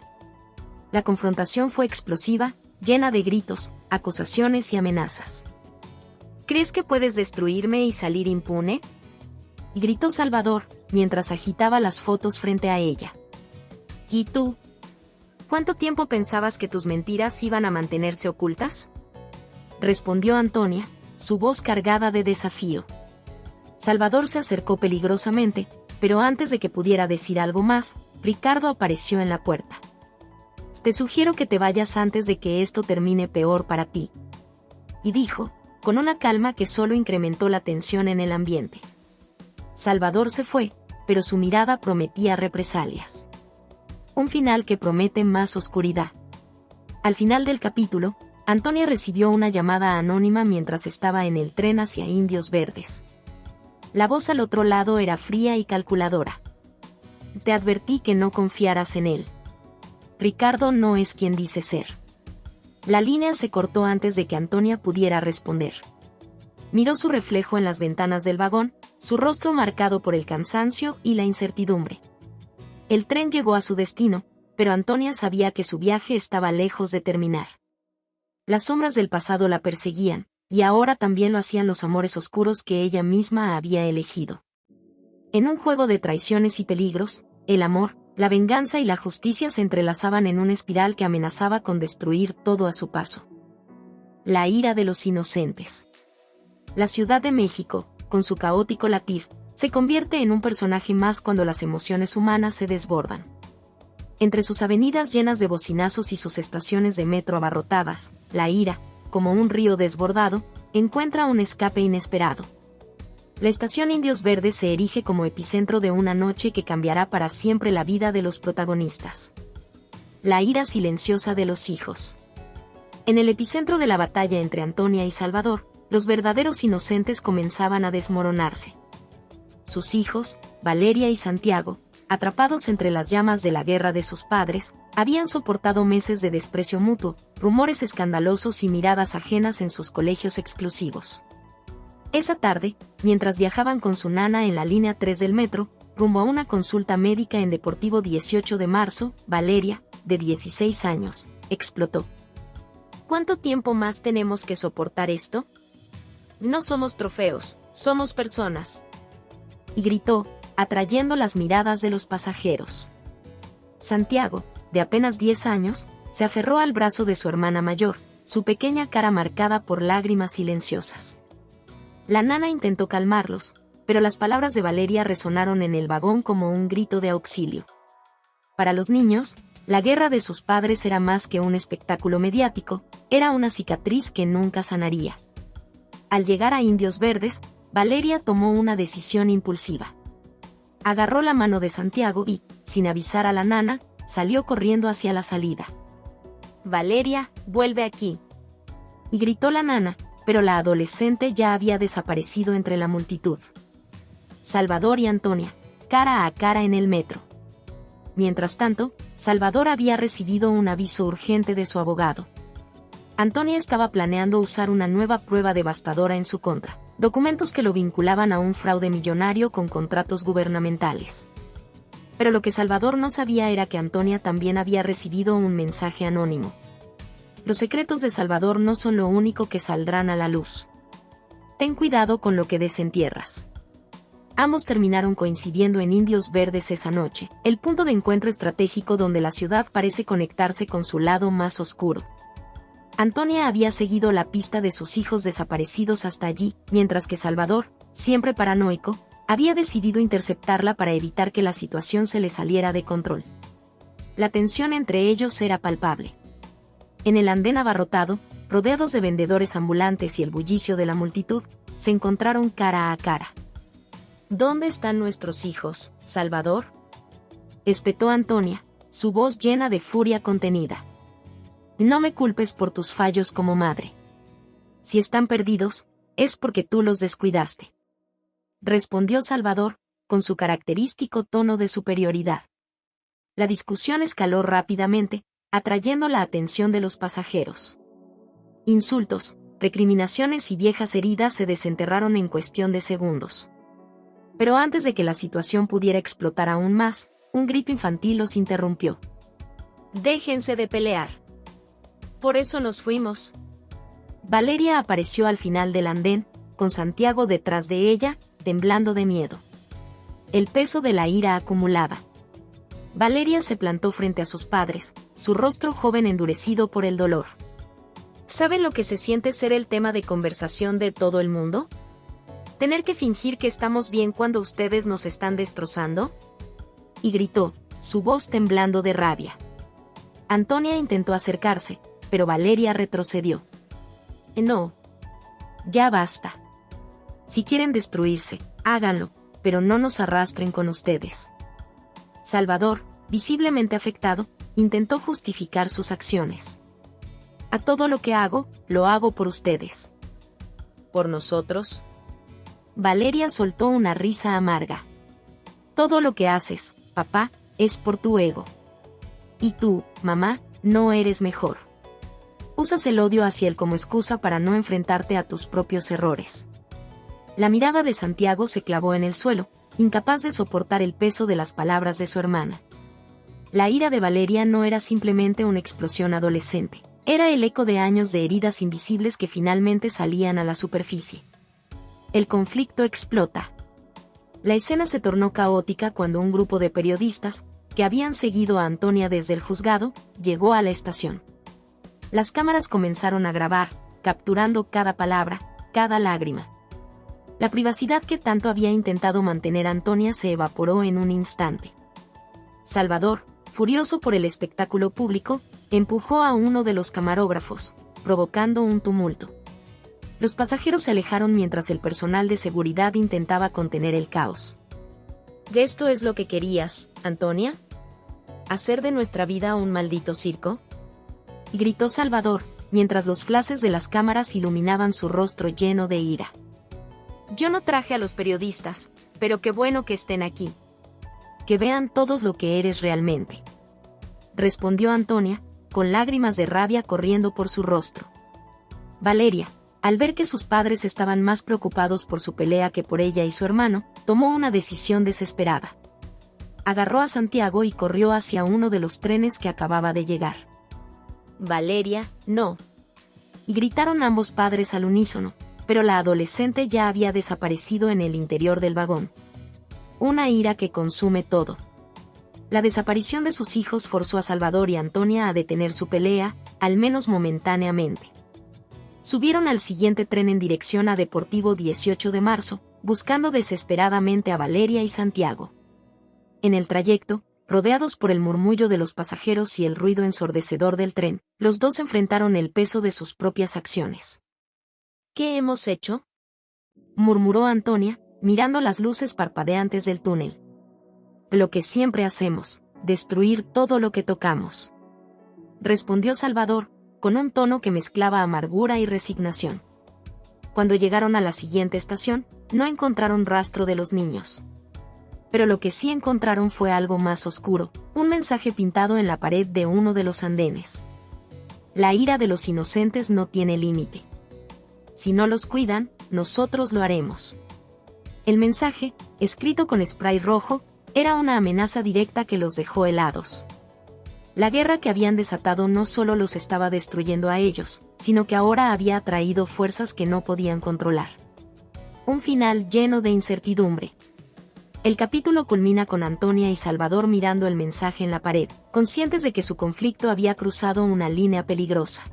La confrontación fue explosiva, llena de gritos, acusaciones y amenazas. ¿Crees que puedes destruirme y salir impune?, gritó Salvador, mientras agitaba las fotos frente a ella. ¿Y tú? ¿Cuánto tiempo pensabas que tus mentiras iban a mantenerse ocultas?, respondió Antonia, su voz cargada de desafío. Salvador se acercó peligrosamente, pero antes de que pudiera decir algo más, Ricardo apareció en la puerta. Te sugiero que te vayas antes de que esto termine peor para ti, y dijo, con una calma que solo incrementó la tensión en el ambiente. Salvador se fue, pero su mirada prometía represalias. Un final que promete más oscuridad. Al final del capítulo, Antonia recibió una llamada anónima mientras estaba en el tren hacia Indios Verdes. La voz al otro lado era fría y calculadora. Te advertí que no confiaras en él. Ricardo no es quien dice ser. La línea se cortó antes de que Antonia pudiera responder. Miró su reflejo en las ventanas del vagón, su rostro marcado por el cansancio y la incertidumbre. El tren llegó a su destino, pero Antonia sabía que su viaje estaba lejos de terminar. Las sombras del pasado la perseguían, y ahora también lo hacían los amores oscuros que ella misma había elegido. En un juego de traiciones y peligros, el amor, la venganza y la justicia se entrelazaban en una espiral que amenazaba con destruir todo a su paso. La ira de los inocentes. La Ciudad de México, con su caótico latir, se convierte en un personaje más cuando las emociones humanas se desbordan. Entre sus avenidas llenas de bocinazos y sus estaciones de metro abarrotadas, la ira, como un río desbordado, encuentra un escape inesperado. La estación Indios Verdes se erige como epicentro de una noche que cambiará para siempre la vida de los protagonistas. La ira silenciosa de los hijos. En el epicentro de la batalla entre Antonia y Salvador, los verdaderos inocentes comenzaban a desmoronarse. Sus hijos, Valeria y Santiago, atrapados entre las llamas de la guerra de sus padres, habían soportado meses de desprecio mutuo, rumores escandalosos y miradas ajenas en sus colegios exclusivos. Esa tarde, mientras viajaban con su nana en la línea 3 del metro, rumbo a una consulta médica en Deportivo 18 de marzo, Valeria, de 16 años, explotó. ¿Cuánto tiempo más tenemos que soportar esto? No somos trofeos, somos personas. Y gritó, atrayendo las miradas de los pasajeros. Santiago, de apenas 10 años, se aferró al brazo de su hermana mayor, su pequeña cara marcada por lágrimas silenciosas. La nana intentó calmarlos, pero las palabras de Valeria resonaron en el vagón como un grito de auxilio. Para los niños, la guerra de sus padres era más que un espectáculo mediático, era una cicatriz que nunca sanaría. Al llegar a Indios Verdes, Valeria tomó una decisión impulsiva. Agarró la mano de Santiago y, sin avisar a la nana, salió corriendo hacia la salida. «Valeria, vuelve aquí», y gritó la nana, pero la adolescente ya había desaparecido entre la multitud. Salvador y Antonia, cara a cara en el metro. Mientras tanto, Salvador había recibido un aviso urgente de su abogado. Antonia estaba planeando usar una nueva prueba devastadora en su contra, documentos que lo vinculaban a un fraude millonario con contratos gubernamentales. Pero lo que Salvador no sabía era que Antonia también había recibido un mensaje anónimo. Los secretos de Salvador no son lo único que saldrán a la luz. Ten cuidado con lo que desentierras. Ambos terminaron coincidiendo en Indios Verdes esa noche, el punto de encuentro estratégico donde la ciudad parece conectarse con su lado más oscuro. Antonia había seguido la pista de sus hijos desaparecidos hasta allí, mientras que Salvador, siempre paranoico, había decidido interceptarla para evitar que la situación se le saliera de control. La tensión entre ellos era palpable. En el andén abarrotado, rodeados de vendedores ambulantes y el bullicio de la multitud, se encontraron cara a cara. «¿Dónde están nuestros hijos, Salvador?», espetó Antonia, su voz llena de furia contenida. «No me culpes por tus fallos como madre. Si están perdidos, es porque tú los descuidaste», respondió Salvador, con su característico tono de superioridad. La discusión escaló rápidamente, atrayendo la atención de los pasajeros. Insultos, recriminaciones y viejas heridas se desenterraron en cuestión de segundos. Pero antes de que la situación pudiera explotar aún más, un grito infantil los interrumpió. «Déjense de pelear. Por eso nos fuimos». Valeria apareció al final del andén, con Santiago detrás de ella, temblando de miedo. El peso de la ira acumulada. Valeria se plantó frente a sus padres, su rostro joven endurecido por el dolor. ¿Saben lo que se siente ser el tema de conversación de todo el mundo? ¿Tener que fingir que estamos bien cuando ustedes nos están destrozando?», y gritó, su voz temblando de rabia. Antonia intentó acercarse, pero Valeria retrocedió. «No. Ya basta. Si quieren destruirse, háganlo, pero no nos arrastren con ustedes». Salvador, visiblemente afectado, intentó justificar sus acciones. «A todo lo que hago, lo hago por ustedes». «¿Por nosotros?». Valeria soltó una risa amarga. «Todo lo que haces, papá, es por tu ego. Y tú, mamá, no eres mejor. Usas el odio hacia él como excusa para no enfrentarte a tus propios errores». La mirada de Santiago se clavó en el suelo, incapaz de soportar el peso de las palabras de su hermana. La ira de Valeria no era simplemente una explosión adolescente, era el eco de años de heridas invisibles que finalmente salían a la superficie. El conflicto explota. La escena se tornó caótica cuando un grupo de periodistas, que habían seguido a Antonia desde el juzgado, llegó a la estación. Las cámaras comenzaron a grabar, capturando cada palabra, cada lágrima. La privacidad que tanto había intentado mantener Antonia se evaporó en un instante. Salvador, furioso por el espectáculo público, empujó a uno de los camarógrafos, provocando un tumulto. Los pasajeros se alejaron mientras el personal de seguridad intentaba contener el caos. ¿Esto es lo que querías, Antonia? ¿Hacer de nuestra vida un maldito circo?», gritó Salvador, mientras los flashes de las cámaras iluminaban su rostro lleno de ira. «Yo no traje a los periodistas, pero qué bueno que estén aquí. Que vean todos lo que eres realmente», respondió Antonia, con lágrimas de rabia corriendo por su rostro. Valeria, al ver que sus padres estaban más preocupados por su pelea que por ella y su hermano, tomó una decisión desesperada. Agarró a Santiago y corrió hacia uno de los trenes que acababa de llegar. «Valeria, no», gritaron ambos padres al unísono, pero la adolescente ya había desaparecido en el interior del vagón. Una ira que consume todo. La desaparición de sus hijos forzó a Salvador y Antonia a detener su pelea, al menos momentáneamente. Subieron al siguiente tren en dirección a Deportivo 18 de marzo, buscando desesperadamente a Valeria y Santiago. En el trayecto, rodeados por el murmullo de los pasajeros y el ruido ensordecedor del tren, los dos enfrentaron el peso de sus propias acciones. ¿Qué hemos hecho?, murmuró Antonia, mirando las luces parpadeantes del túnel. Lo que siempre hacemos, destruir todo lo que tocamos, respondió Salvador, con un tono que mezclaba amargura y resignación. Cuando llegaron a la siguiente estación, no encontraron rastro de los niños. Pero lo que sí encontraron fue algo más oscuro, un mensaje pintado en la pared de uno de los andenes. La ira de los inocentes no tiene límite. Si no los cuidan, nosotros lo haremos. El mensaje, escrito con spray rojo, era una amenaza directa que los dejó helados. La guerra que habían desatado no solo los estaba destruyendo a ellos, sino que ahora había atraído fuerzas que no podían controlar. Un final lleno de incertidumbre. El capítulo culmina con Antonia y Salvador mirando el mensaje en la pared, conscientes de que su conflicto había cruzado una línea peligrosa.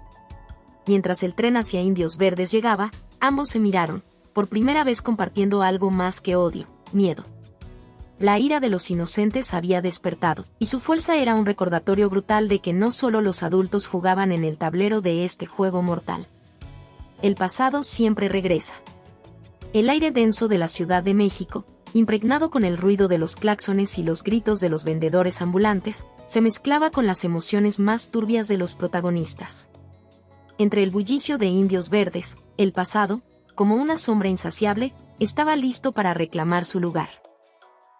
Mientras el tren hacia Indios Verdes llegaba, ambos se miraron, por primera vez compartiendo algo más que odio, miedo. La ira de los inocentes había despertado, y su fuerza era un recordatorio brutal de que no solo los adultos jugaban en el tablero de este juego mortal. El pasado siempre regresa. El aire denso de la Ciudad de México, impregnado con el ruido de los claxones y los gritos de los vendedores ambulantes, se mezclaba con las emociones más turbias de los protagonistas. Entre el bullicio de Indios Verdes, el pasado, como una sombra insaciable, estaba listo para reclamar su lugar.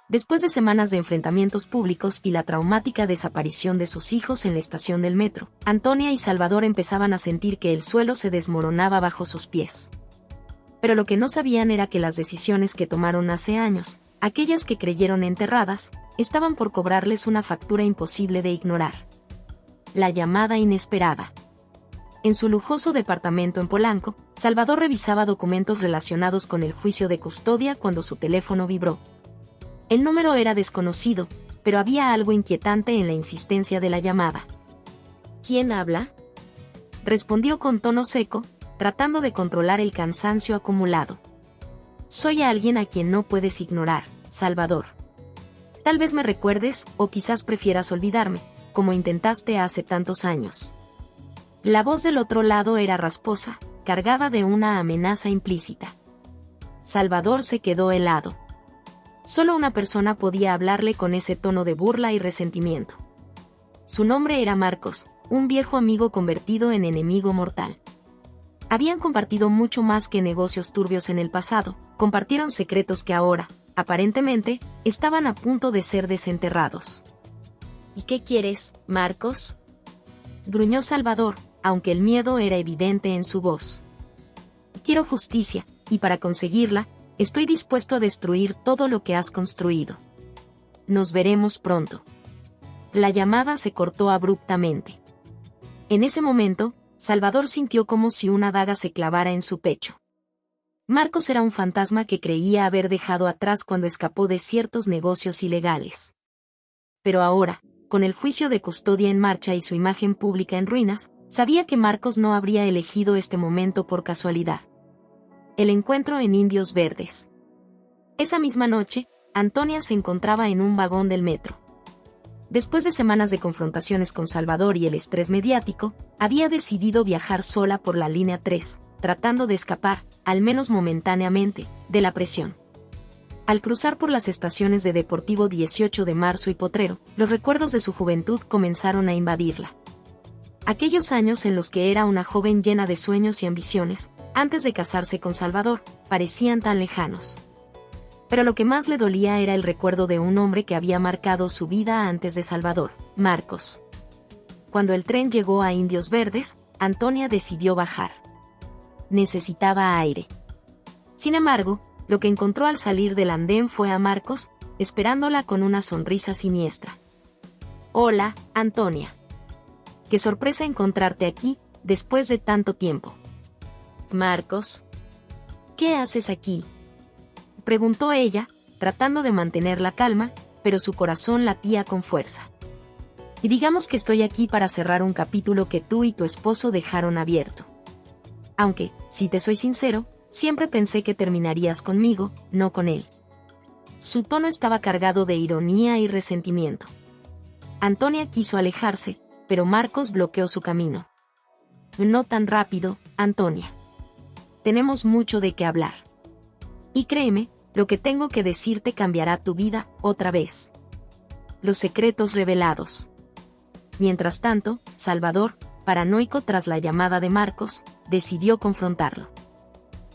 Después de semanas de enfrentamientos públicos y la traumática desaparición de sus hijos en la estación del metro, Antonia y Salvador empezaban a sentir que el suelo se desmoronaba bajo sus pies. Pero lo que no sabían era que las decisiones que tomaron hace años, aquellas que creyeron enterradas, estaban por cobrarles una factura imposible de ignorar. La llamada inesperada. En su lujoso departamento en Polanco, Salvador revisaba documentos relacionados con el juicio de custodia cuando su teléfono vibró. El número era desconocido, pero había algo inquietante en la insistencia de la llamada. ¿Quién habla?, respondió con tono seco, tratando de controlar el cansancio acumulado. Soy alguien a quien no puedes ignorar, Salvador. Tal vez me recuerdes, o quizás prefieras olvidarme, como intentaste hace tantos años. La voz del otro lado era rasposa, cargada de una amenaza implícita. Salvador se quedó helado. Solo una persona podía hablarle con ese tono de burla y resentimiento. Su nombre era Marcos, un viejo amigo convertido en enemigo mortal. Habían compartido mucho más que negocios turbios en el pasado, compartieron secretos que ahora, aparentemente, estaban a punto de ser desenterrados. ¿Y qué quieres, Marcos?, gruñó Salvador, aunque el miedo era evidente en su voz. Quiero justicia, y para conseguirla, estoy dispuesto a destruir todo lo que has construido. Nos veremos pronto. La llamada se cortó abruptamente. En ese momento, Salvador sintió como si una daga se clavara en su pecho. Marcos era un fantasma que creía haber dejado atrás cuando escapó de ciertos negocios ilegales. Pero ahora, con el juicio de custodia en marcha y su imagen pública en ruinas, sabía que Marcos no habría elegido este momento por casualidad. El encuentro en Indios Verdes. Esa misma noche, Antonia se encontraba en un vagón del metro. Después de semanas de confrontaciones con Salvador y el estrés mediático, había decidido viajar sola por la línea 3, tratando de escapar, al menos momentáneamente, de la presión. Al cruzar por las estaciones de Deportivo 18 de marzo y Potrero, los recuerdos de su juventud comenzaron a invadirla. Aquellos años en los que era una joven llena de sueños y ambiciones, antes de casarse con Salvador, parecían tan lejanos. Pero lo que más le dolía era el recuerdo de un hombre que había marcado su vida antes de Salvador, Marcos. Cuando el tren llegó a Indios Verdes, Antonia decidió bajar. Necesitaba aire. Sin embargo, lo que encontró al salir del andén fue a Marcos, esperándola con una sonrisa siniestra. «Hola, Antonia. Qué sorpresa encontrarte aquí, después de tanto tiempo». «Marcos, ¿qué haces aquí?», preguntó ella, tratando de mantener la calma, pero su corazón latía con fuerza. Y digamos que estoy aquí para cerrar un capítulo que tú y tu esposo dejaron abierto. Aunque, si te soy sincero, siempre pensé que terminarías conmigo, no con él. Su tono estaba cargado de ironía y resentimiento. Antonia quiso alejarse, pero Marcos bloqueó su camino. No tan rápido, Antonia. Tenemos mucho de qué hablar. Y créeme, lo que tengo que decirte cambiará tu vida, otra vez. Los secretos revelados. Mientras tanto, Salvador, paranoico tras la llamada de Marcos, decidió confrontarlo.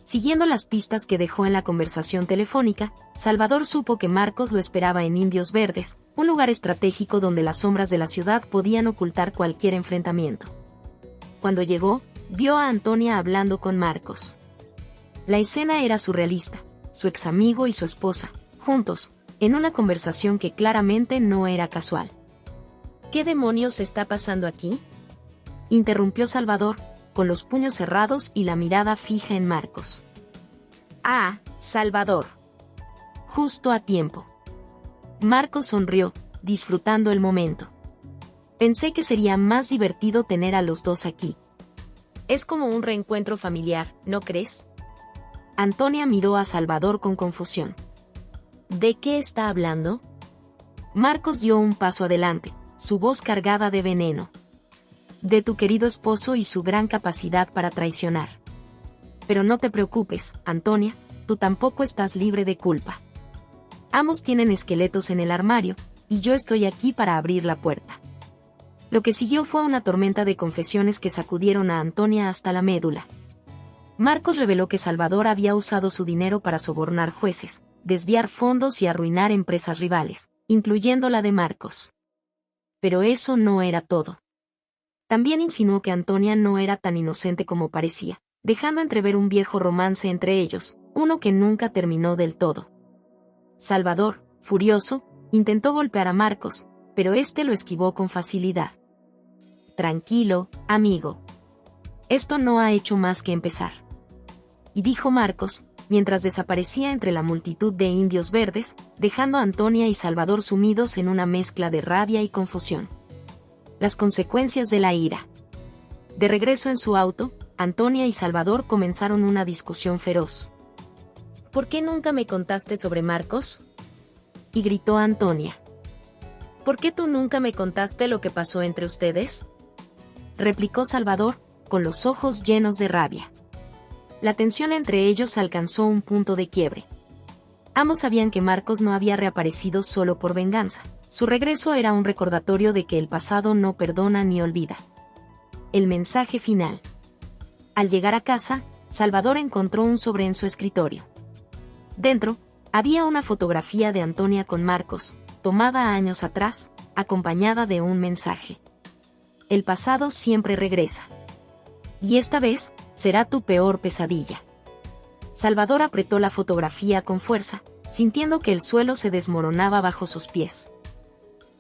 Siguiendo las pistas que dejó en la conversación telefónica, Salvador supo que Marcos lo esperaba en Indios Verdes, un lugar estratégico donde las sombras de la ciudad podían ocultar cualquier enfrentamiento. Cuando llegó, vio a Antonia hablando con Marcos. La escena era surrealista, su ex amigo y su esposa, juntos, en una conversación que claramente no era casual. ¿Qué demonios está pasando aquí?, interrumpió Salvador, con los puños cerrados y la mirada fija en Marcos. Ah, Salvador. Justo a tiempo. Marcos sonrió, disfrutando el momento. Pensé que sería más divertido tener a los dos aquí. Es como un reencuentro familiar, ¿no crees? Antonia miró a Salvador con confusión. ¿De qué está hablando? Marcos dio un paso adelante, su voz cargada de veneno. De tu querido esposo y su gran capacidad para traicionar. Pero no te preocupes, Antonia, tú tampoco estás libre de culpa. Ambos tienen esqueletos en el armario, y yo estoy aquí para abrir la puerta. Lo que siguió fue una tormenta de confesiones que sacudieron a Antonia hasta la médula. Marcos reveló que Salvador había usado su dinero para sobornar jueces, desviar fondos y arruinar empresas rivales, incluyendo la de Marcos. Pero eso no era todo. También insinuó que Antonia no era tan inocente como parecía, dejando entrever un viejo romance entre ellos, uno que nunca terminó del todo. Salvador, furioso, intentó golpear a Marcos, pero este lo esquivó con facilidad. Tranquilo, amigo. Esto no ha hecho más que empezar. Y dijo Marcos, mientras desaparecía entre la multitud de indios verdes, dejando a Antonia y Salvador sumidos en una mezcla de rabia y confusión. Las consecuencias de la ira. De regreso en su auto, Antonia y Salvador comenzaron una discusión feroz. ¿Por qué nunca me contaste sobre Marcos?, y gritó Antonia. ¿Por qué tú nunca me contaste lo que pasó entre ustedes?, replicó Salvador, con los ojos llenos de rabia. La tensión entre ellos alcanzó un punto de quiebre. Ambos sabían que Marcos no había reaparecido solo por venganza. Su regreso era un recordatorio de que el pasado no perdona ni olvida. El mensaje final. Al llegar a casa, Salvador encontró un sobre en su escritorio. Dentro, había una fotografía de Antonia con Marcos, tomada años atrás, acompañada de un mensaje. El pasado siempre regresa. Y esta vez, será tu peor pesadilla. Salvador apretó la fotografía con fuerza, sintiendo que el suelo se desmoronaba bajo sus pies.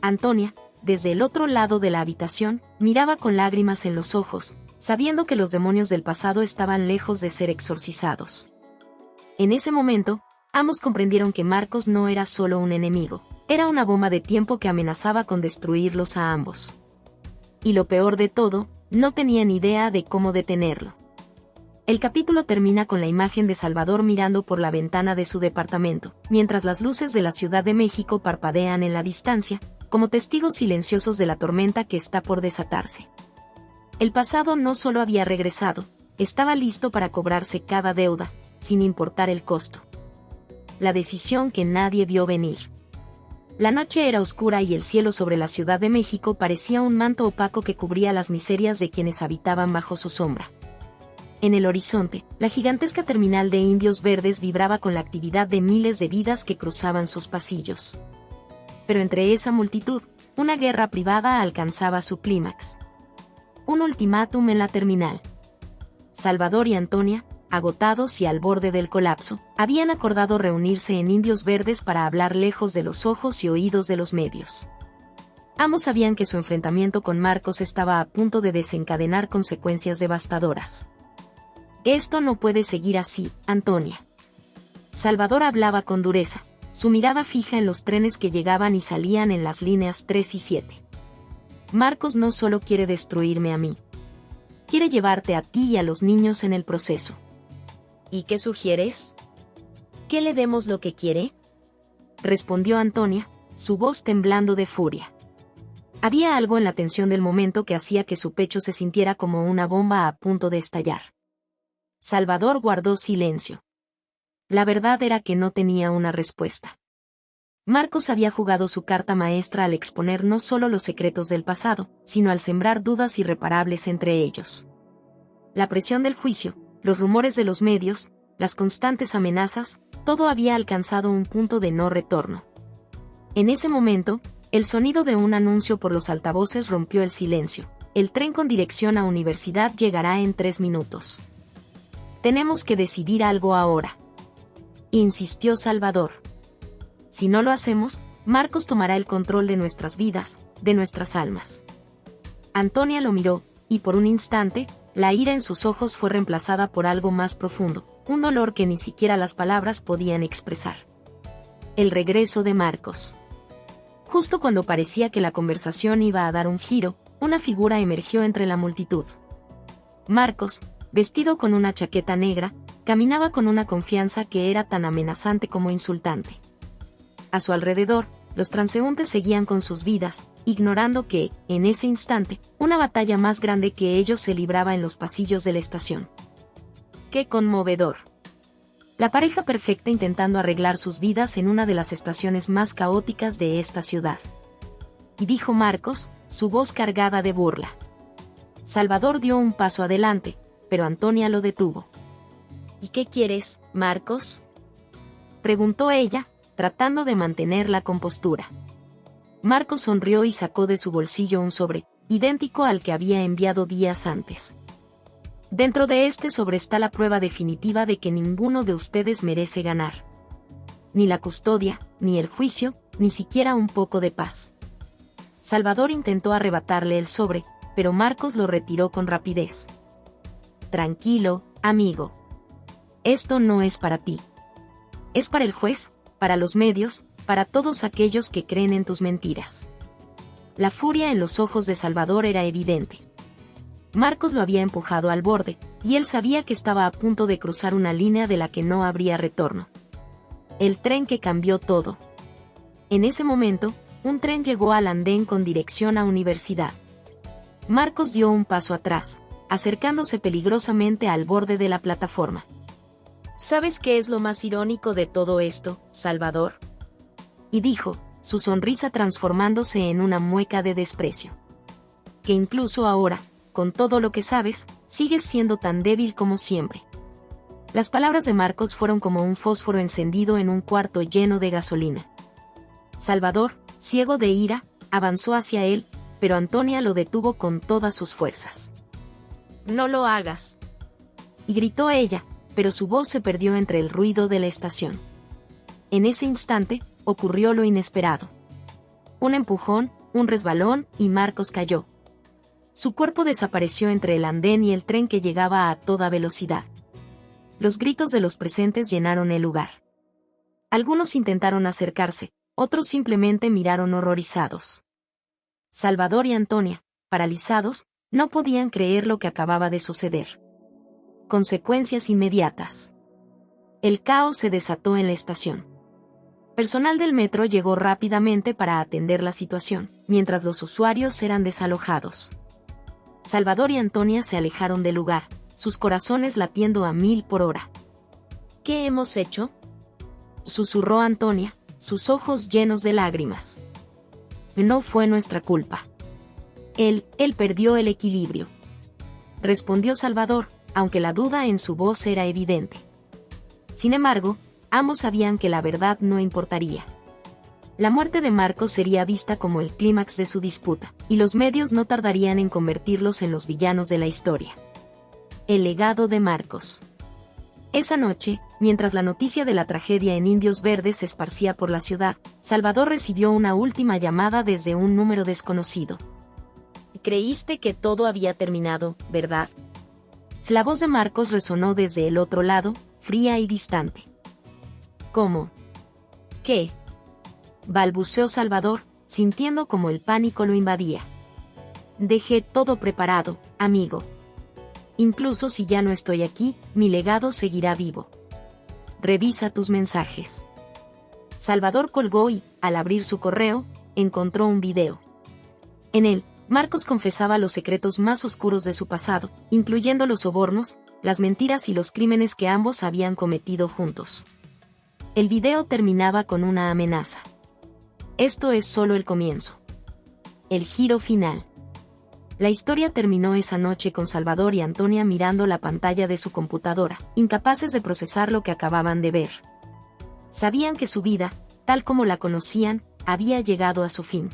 Antonia, desde el otro lado de la habitación, miraba con lágrimas en los ojos, sabiendo que los demonios del pasado estaban lejos de ser exorcizados. En ese momento, ambos comprendieron que Marcos no era solo un enemigo, era una bomba de tiempo que amenazaba con destruirlos a ambos. Y lo peor de todo, no tenían idea de cómo detenerlo. El capítulo termina con la imagen de Salvador mirando por la ventana de su departamento, mientras las luces de la Ciudad de México parpadean en la distancia, como testigos silenciosos de la tormenta que está por desatarse. El pasado no solo había regresado, estaba listo para cobrarse cada deuda, sin importar el costo. La decisión que nadie vio venir. La noche era oscura y el cielo sobre la Ciudad de México parecía un manto opaco que cubría las miserias de quienes habitaban bajo su sombra. En el horizonte, la gigantesca terminal de indios verdes vibraba con la actividad de miles de vidas que cruzaban sus pasillos. Pero entre esa multitud, una guerra privada alcanzaba su clímax. Un ultimátum en la terminal. Salvador y Antonia, agotados y al borde del colapso, habían acordado reunirse en Indios Verdes para hablar lejos de los ojos y oídos de los medios. Ambos sabían que su enfrentamiento con Marcos estaba a punto de desencadenar consecuencias devastadoras. Esto no puede seguir así, Antonia. Salvador hablaba con dureza, su mirada fija en los trenes que llegaban y salían en las líneas 3 y 7. Marcos no solo quiere destruirme a mí. Quiere llevarte a ti y a los niños en el proceso. ¿Y qué sugieres? ¿Que le demos lo que quiere? Respondió Antonia, su voz temblando de furia. Había algo en la tensión del momento que hacía que su pecho se sintiera como una bomba a punto de estallar. Salvador guardó silencio. La verdad era que no tenía una respuesta. Marcos había jugado su carta maestra al exponer no solo los secretos del pasado, sino al sembrar dudas irreparables entre ellos. La presión del juicio, los rumores de los medios, las constantes amenazas, todo había alcanzado un punto de no retorno. En ese momento, el sonido de un anuncio por los altavoces rompió el silencio. El tren con dirección a universidad llegará en 3 minutos. Tenemos que decidir algo ahora, insistió Salvador. Si no lo hacemos, Marcos tomará el control de nuestras vidas, de nuestras almas. Antonia lo miró, y por un instante, la ira en sus ojos fue reemplazada por algo más profundo, un dolor que ni siquiera las palabras podían expresar. El regreso de Marcos. Justo cuando parecía que la conversación iba a dar un giro, una figura emergió entre la multitud. Marcos, vestido con una chaqueta negra, caminaba con una confianza que era tan amenazante como insultante. A su alrededor, los transeúntes seguían con sus vidas, ignorando que, en ese instante, una batalla más grande que ellos se libraba en los pasillos de la estación. ¡Qué conmovedor! La pareja perfecta intentando arreglar sus vidas en una de las estaciones más caóticas de esta ciudad. Y dijo Marcos, su voz cargada de burla. Salvador dio un paso adelante, pero Antonia lo detuvo. ¿Y qué quieres, Marcos?, preguntó ella, tratando de mantener la compostura. Marcos sonrió y sacó de su bolsillo un sobre, idéntico al que había enviado días antes. Dentro de este sobre está la prueba definitiva de que ninguno de ustedes merece ganar. Ni la custodia, ni el juicio, ni siquiera un poco de paz. Salvador intentó arrebatarle el sobre, pero Marcos lo retiró con rapidez. Tranquilo, amigo. Esto no es para ti. Es para el juez, para los medios, para todos aquellos que creen en tus mentiras. La furia en los ojos de Salvador era evidente. Marcos lo había empujado al borde, y él sabía que estaba a punto de cruzar una línea de la que no habría retorno. El tren que cambió todo. En ese momento, un tren llegó al andén con dirección a universidad. Marcos dio un paso atrás, acercándose peligrosamente al borde de la plataforma. ¿Sabes qué es lo más irónico de todo esto, Salvador?, y dijo, su sonrisa transformándose en una mueca de desprecio. Que incluso ahora, con todo lo que sabes, sigues siendo tan débil como siempre. Las palabras de Marcos fueron como un fósforo encendido en un cuarto lleno de gasolina. Salvador, ciego de ira, avanzó hacia él, pero Antonia lo detuvo con todas sus fuerzas. «No lo hagas», y gritó ella, pero su voz se perdió entre el ruido de la estación. En ese instante, ocurrió lo inesperado. Un empujón, un resbalón, y Marcos cayó. Su cuerpo desapareció entre el andén y el tren que llegaba a toda velocidad. Los gritos de los presentes llenaron el lugar. Algunos intentaron acercarse, otros simplemente miraron horrorizados. Salvador y Antonia, paralizados, no podían creer lo que acababa de suceder. Consecuencias inmediatas. El caos se desató en la estación. Personal del metro llegó rápidamente para atender la situación, mientras los usuarios eran desalojados. Salvador y Antonia se alejaron del lugar, sus corazones latiendo a 1000 por hora. ¿Qué hemos hecho?, susurró Antonia, sus ojos llenos de lágrimas. No fue nuestra culpa. Él perdió el equilibrio, respondió Salvador, aunque la duda en su voz era evidente. Sin embargo, ambos sabían que la verdad no importaría. La muerte de Marcos sería vista como el clímax de su disputa, y los medios no tardarían en convertirlos en los villanos de la historia. El legado de Marcos. Esa noche, mientras la noticia de la tragedia en Indios Verdes se esparcía por la ciudad, Salvador recibió una última llamada desde un número desconocido. «Creíste que todo había terminado, ¿verdad?». La voz de Marcos resonó desde el otro lado, fría y distante. «¿Cómo?». ¿Qué? Balbuceó Salvador, sintiendo como el pánico lo invadía. Dejé todo preparado, amigo. Incluso si ya no estoy aquí, mi legado seguirá vivo. Revisa tus mensajes. Salvador colgó y, al abrir su correo, encontró un video. En él, Marcos confesaba los secretos más oscuros de su pasado, incluyendo los sobornos, las mentiras y los crímenes que ambos habían cometido juntos. El video terminaba con una amenaza. Esto es solo el comienzo. El giro final. La historia terminó esa noche con Salvador y Antonia mirando la pantalla de su computadora, incapaces de procesar lo que acababan de ver. Sabían que su vida, tal como la conocían, había llegado a su fin.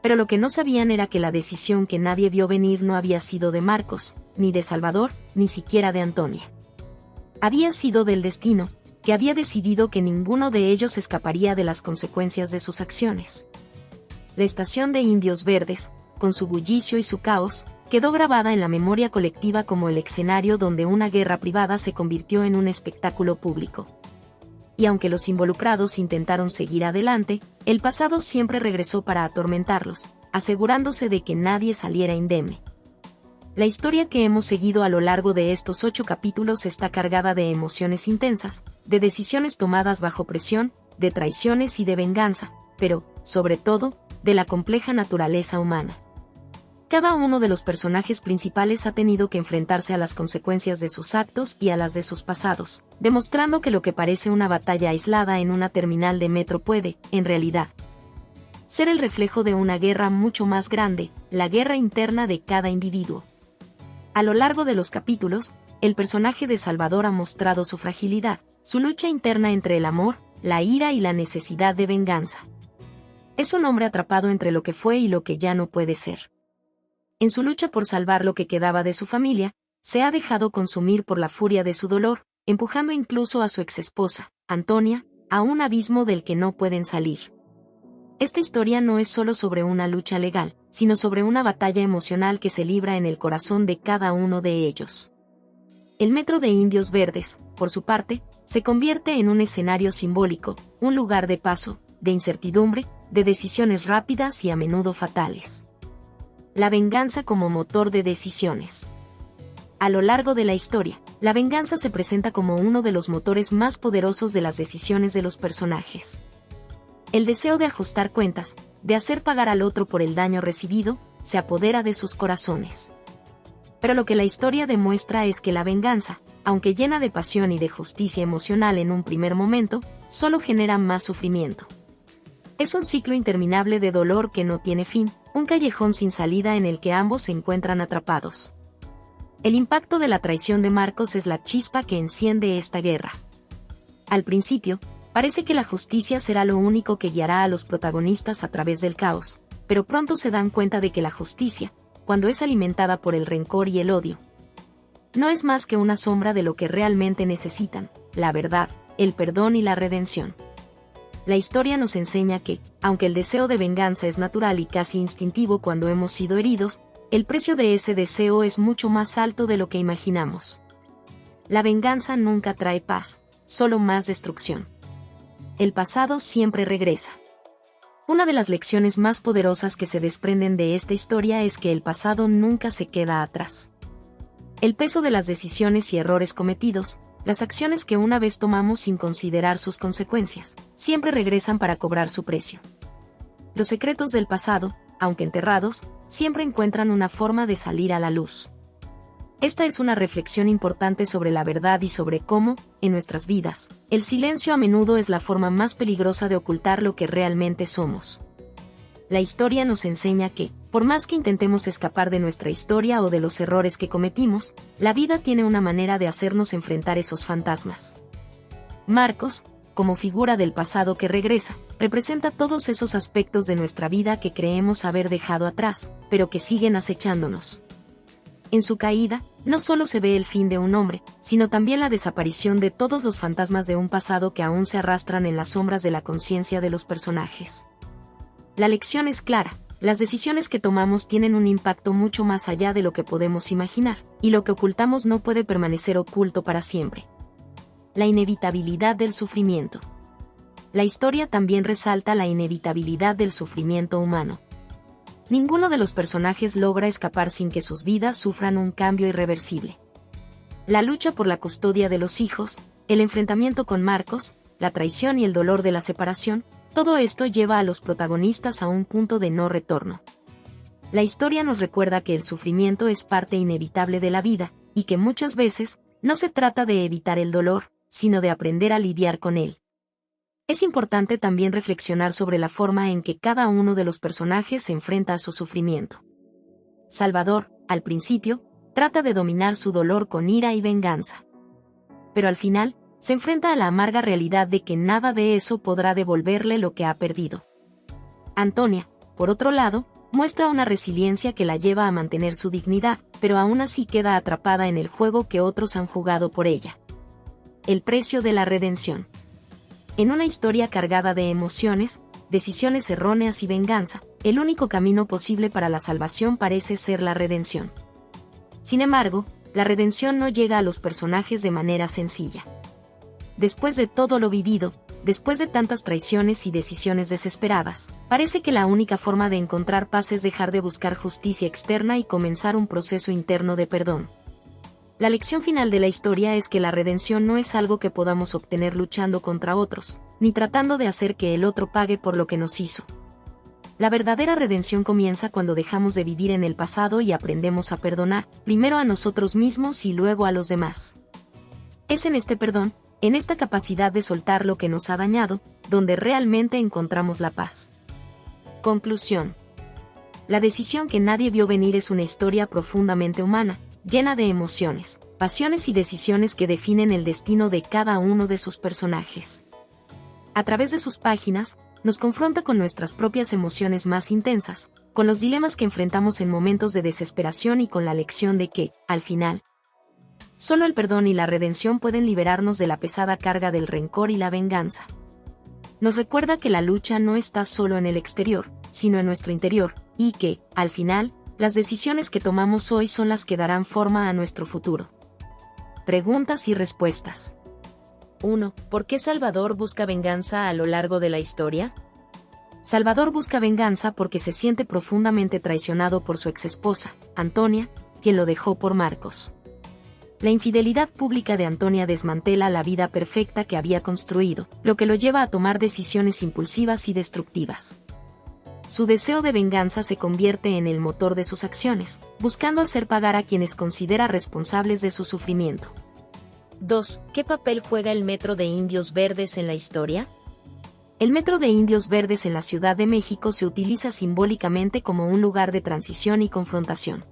Pero lo que no sabían era que la decisión que nadie vio venir no había sido de Marcos, ni de Salvador, ni siquiera de Antonia. Había sido del destino, que había decidido que ninguno de ellos escaparía de las consecuencias de sus acciones. La estación de Indios Verdes, con su bullicio y su caos, quedó grabada en la memoria colectiva como el escenario donde una guerra privada se convirtió en un espectáculo público. Y aunque los involucrados intentaron seguir adelante, el pasado siempre regresó para atormentarlos, asegurándose de que nadie saliera indemne. La historia que hemos seguido a lo largo de estos 8 capítulos está cargada de emociones intensas, de decisiones tomadas bajo presión, de traiciones y de venganza, pero, sobre todo, de la compleja naturaleza humana. Cada uno de los personajes principales ha tenido que enfrentarse a las consecuencias de sus actos y a las de sus pasados, demostrando que lo que parece una batalla aislada en una terminal de metro puede, en realidad, ser el reflejo de una guerra mucho más grande, la guerra interna de cada individuo. A lo largo de los capítulos, el personaje de Salvador ha mostrado su fragilidad, su lucha interna entre el amor, la ira y la necesidad de venganza. Es un hombre atrapado entre lo que fue y lo que ya no puede ser. En su lucha por salvar lo que quedaba de su familia, se ha dejado consumir por la furia de su dolor, empujando incluso a su exesposa, Antonia, a un abismo del que no pueden salir. Esta historia no es solo sobre una lucha legal, sino sobre una batalla emocional que se libra en el corazón de cada uno de ellos. El metro de Indios Verdes, por su parte, se convierte en un escenario simbólico, un lugar de paso, de incertidumbre, de decisiones rápidas y a menudo fatales. La venganza como motor de decisiones. A lo largo de la historia, la venganza se presenta como uno de los motores más poderosos de las decisiones de los personajes. El deseo de ajustar cuentas, de hacer pagar al otro por el daño recibido, se apodera de sus corazones. Pero lo que la historia demuestra es que la venganza, aunque llena de pasión y de justicia emocional en un primer momento, solo genera más sufrimiento. Es un ciclo interminable de dolor que no tiene fin, un callejón sin salida en el que ambos se encuentran atrapados. El impacto de la traición de Marcos es la chispa que enciende esta guerra. Al principio, parece que la justicia será lo único que guiará a los protagonistas a través del caos, pero pronto se dan cuenta de que la justicia, cuando es alimentada por el rencor y el odio, no es más que una sombra de lo que realmente necesitan, la verdad, el perdón y la redención. La historia nos enseña que, aunque el deseo de venganza es natural y casi instintivo cuando hemos sido heridos, el precio de ese deseo es mucho más alto de lo que imaginamos. La venganza nunca trae paz, solo más destrucción. El pasado siempre regresa. Una de las lecciones más poderosas que se desprenden de esta historia es que el pasado nunca se queda atrás. El peso de las decisiones y errores cometidos, las acciones que una vez tomamos sin considerar sus consecuencias, siempre regresan para cobrar su precio. Los secretos del pasado, aunque enterrados, siempre encuentran una forma de salir a la luz. Esta es una reflexión importante sobre la verdad y sobre cómo, en nuestras vidas, el silencio a menudo es la forma más peligrosa de ocultar lo que realmente somos. La historia nos enseña que, por más que intentemos escapar de nuestra historia o de los errores que cometimos, la vida tiene una manera de hacernos enfrentar esos fantasmas. Marcos, como figura del pasado que regresa, representa todos esos aspectos de nuestra vida que creemos haber dejado atrás, pero que siguen acechándonos. En su caída, no solo se ve el fin de un hombre, sino también la desaparición de todos los fantasmas de un pasado que aún se arrastran en las sombras de la conciencia de los personajes. La lección es clara, las decisiones que tomamos tienen un impacto mucho más allá de lo que podemos imaginar, y lo que ocultamos no puede permanecer oculto para siempre. La inevitabilidad del sufrimiento. la historia también resalta la inevitabilidad del sufrimiento humano. Ninguno de los personajes logra escapar sin que sus vidas sufran un cambio irreversible. La lucha por la custodia de los hijos, el enfrentamiento con Marcos, la traición y el dolor de la separación, todo esto lleva a los protagonistas a un punto de no retorno. La historia nos recuerda que el sufrimiento es parte inevitable de la vida, y que muchas veces, no se trata de evitar el dolor, sino de aprender a lidiar con él. Es importante también reflexionar sobre la forma en que cada uno de los personajes se enfrenta a su sufrimiento. Salvador, al principio, trata de dominar su dolor con ira y venganza. Pero al final, se enfrenta a la amarga realidad de que nada de eso podrá devolverle lo que ha perdido. Antonia, por otro lado, muestra una resiliencia que la lleva a mantener su dignidad, pero aún así queda atrapada en el juego que otros han jugado por ella. El precio de la redención. En una historia cargada de emociones, decisiones erróneas y venganza, el único camino posible para la salvación parece ser la redención. Sin embargo, la redención no llega a los personajes de manera sencilla. Después de todo lo vivido, después de tantas traiciones y decisiones desesperadas, parece que la única forma de encontrar paz es dejar de buscar justicia externa y comenzar un proceso interno de perdón. La lección final de la historia es que la redención no es algo que podamos obtener luchando contra otros, ni tratando de hacer que el otro pague por lo que nos hizo. La verdadera redención comienza cuando dejamos de vivir en el pasado y aprendemos a perdonar, primero a nosotros mismos y luego a los demás. Es en este perdón, en esta capacidad de soltar lo que nos ha dañado, donde realmente encontramos la paz. Conclusión. La decisión que nadie vio venir es una historia profundamente humana, llena de emociones, pasiones y decisiones que definen el destino de cada uno de sus personajes. A través de sus páginas, nos confronta con nuestras propias emociones más intensas, con los dilemas que enfrentamos en momentos de desesperación y con la lección de que, al final, solo el perdón y la redención pueden liberarnos de la pesada carga del rencor y la venganza. Nos recuerda que la lucha no está solo en el exterior, sino en nuestro interior, y que, al final, las decisiones que tomamos hoy son las que darán forma a nuestro futuro. Preguntas y respuestas. 1. ¿Por qué Salvador busca venganza a lo largo de la historia? Salvador busca venganza porque se siente profundamente traicionado por su exesposa, Antonia, quien lo dejó por Marcos. La infidelidad pública de Antonia desmantela la vida perfecta que había construido, lo que lo lleva a tomar decisiones impulsivas y destructivas. Su deseo de venganza se convierte en el motor de sus acciones, buscando hacer pagar a quienes considera responsables de su sufrimiento. 2. ¿Qué papel juega el Metro de Indios Verdes en la historia? El Metro de Indios Verdes en la Ciudad de México se utiliza simbólicamente como un lugar de transición y confrontación.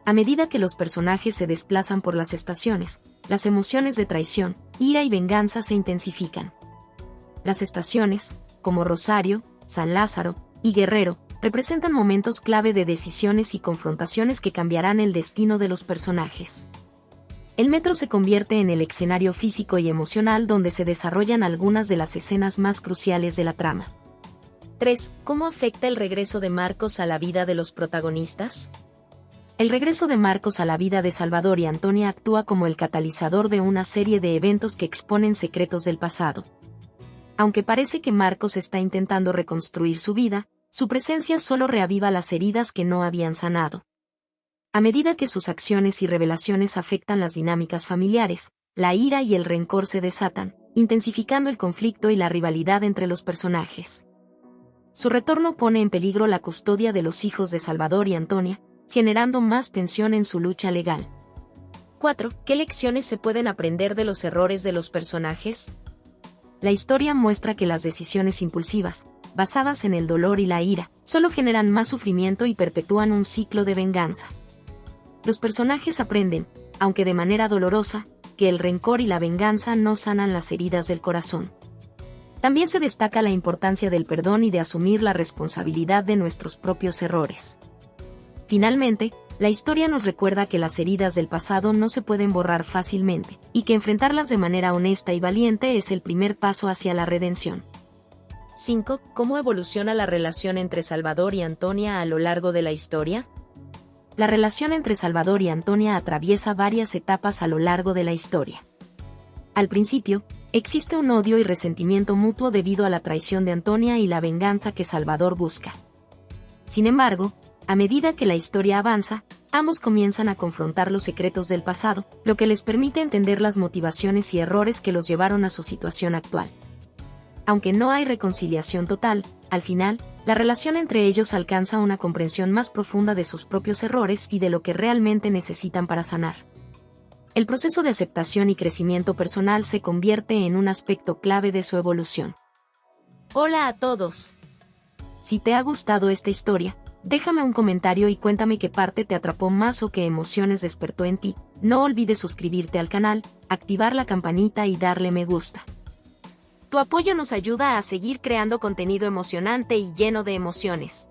A medida que los personajes se desplazan por las estaciones, las emociones de traición, ira y venganza se intensifican. Las estaciones, como Rosario, San Lázaro y Guerrero, representan momentos clave de decisiones y confrontaciones que cambiarán el destino de los personajes. El metro se convierte en el escenario físico y emocional donde se desarrollan algunas de las escenas más cruciales de la trama. 3. ¿Cómo afecta el regreso de Marcos a la vida de los protagonistas? El regreso de Marcos a la vida de Salvador y Antonia actúa como el catalizador de una serie de eventos que exponen secretos del pasado. Aunque parece que Marcos está intentando reconstruir su vida, su presencia solo reaviva las heridas que no habían sanado. A medida que sus acciones y revelaciones afectan las dinámicas familiares, la ira y el rencor se desatan, intensificando el conflicto y la rivalidad entre los personajes. Su retorno pone en peligro la custodia de los hijos de Salvador y Antonia, generando más tensión en su lucha legal. 4. ¿Qué lecciones se pueden aprender de los errores de los personajes? La historia muestra que las decisiones impulsivas, basadas en el dolor y la ira, solo generan más sufrimiento y perpetúan un ciclo de venganza. Los personajes aprenden, aunque de manera dolorosa, que el rencor y la venganza no sanan las heridas del corazón. También se destaca la importancia del perdón y de asumir la responsabilidad de nuestros propios errores. Finalmente, la historia nos recuerda que las heridas del pasado no se pueden borrar fácilmente, y que enfrentarlas de manera honesta y valiente es el primer paso hacia la redención. 5. ¿Cómo evoluciona la relación entre Salvador y Antonia a lo largo de la historia? La relación entre Salvador y Antonia atraviesa varias etapas a lo largo de la historia. Al principio, Existe un odio y resentimiento mutuo debido a la traición de Antonia y la venganza que Salvador busca. Sin embargo, a medida que la historia avanza, ambos comienzan a confrontar los secretos del pasado, lo que les permite entender las motivaciones y errores que los llevaron a su situación actual. Aunque no hay reconciliación total, al final, la relación entre ellos alcanza una comprensión más profunda de sus propios errores y de lo que realmente necesitan para sanar. El proceso de aceptación y crecimiento personal se convierte en un aspecto clave de su evolución. Hola a todos. Si te ha gustado esta historia, déjame un comentario y cuéntame qué parte te atrapó más o qué emociones despertó en ti. No olvides suscribirte al canal, activar la campanita y darle me gusta. Tu apoyo nos ayuda a seguir creando contenido emocionante y lleno de emociones.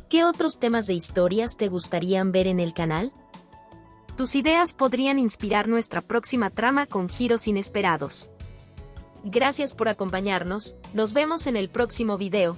¿Qué otros temas de historias te gustarían ver en el canal? Tus ideas podrían inspirar nuestra próxima trama con giros inesperados. Gracias por acompañarnos, nos vemos en el próximo video.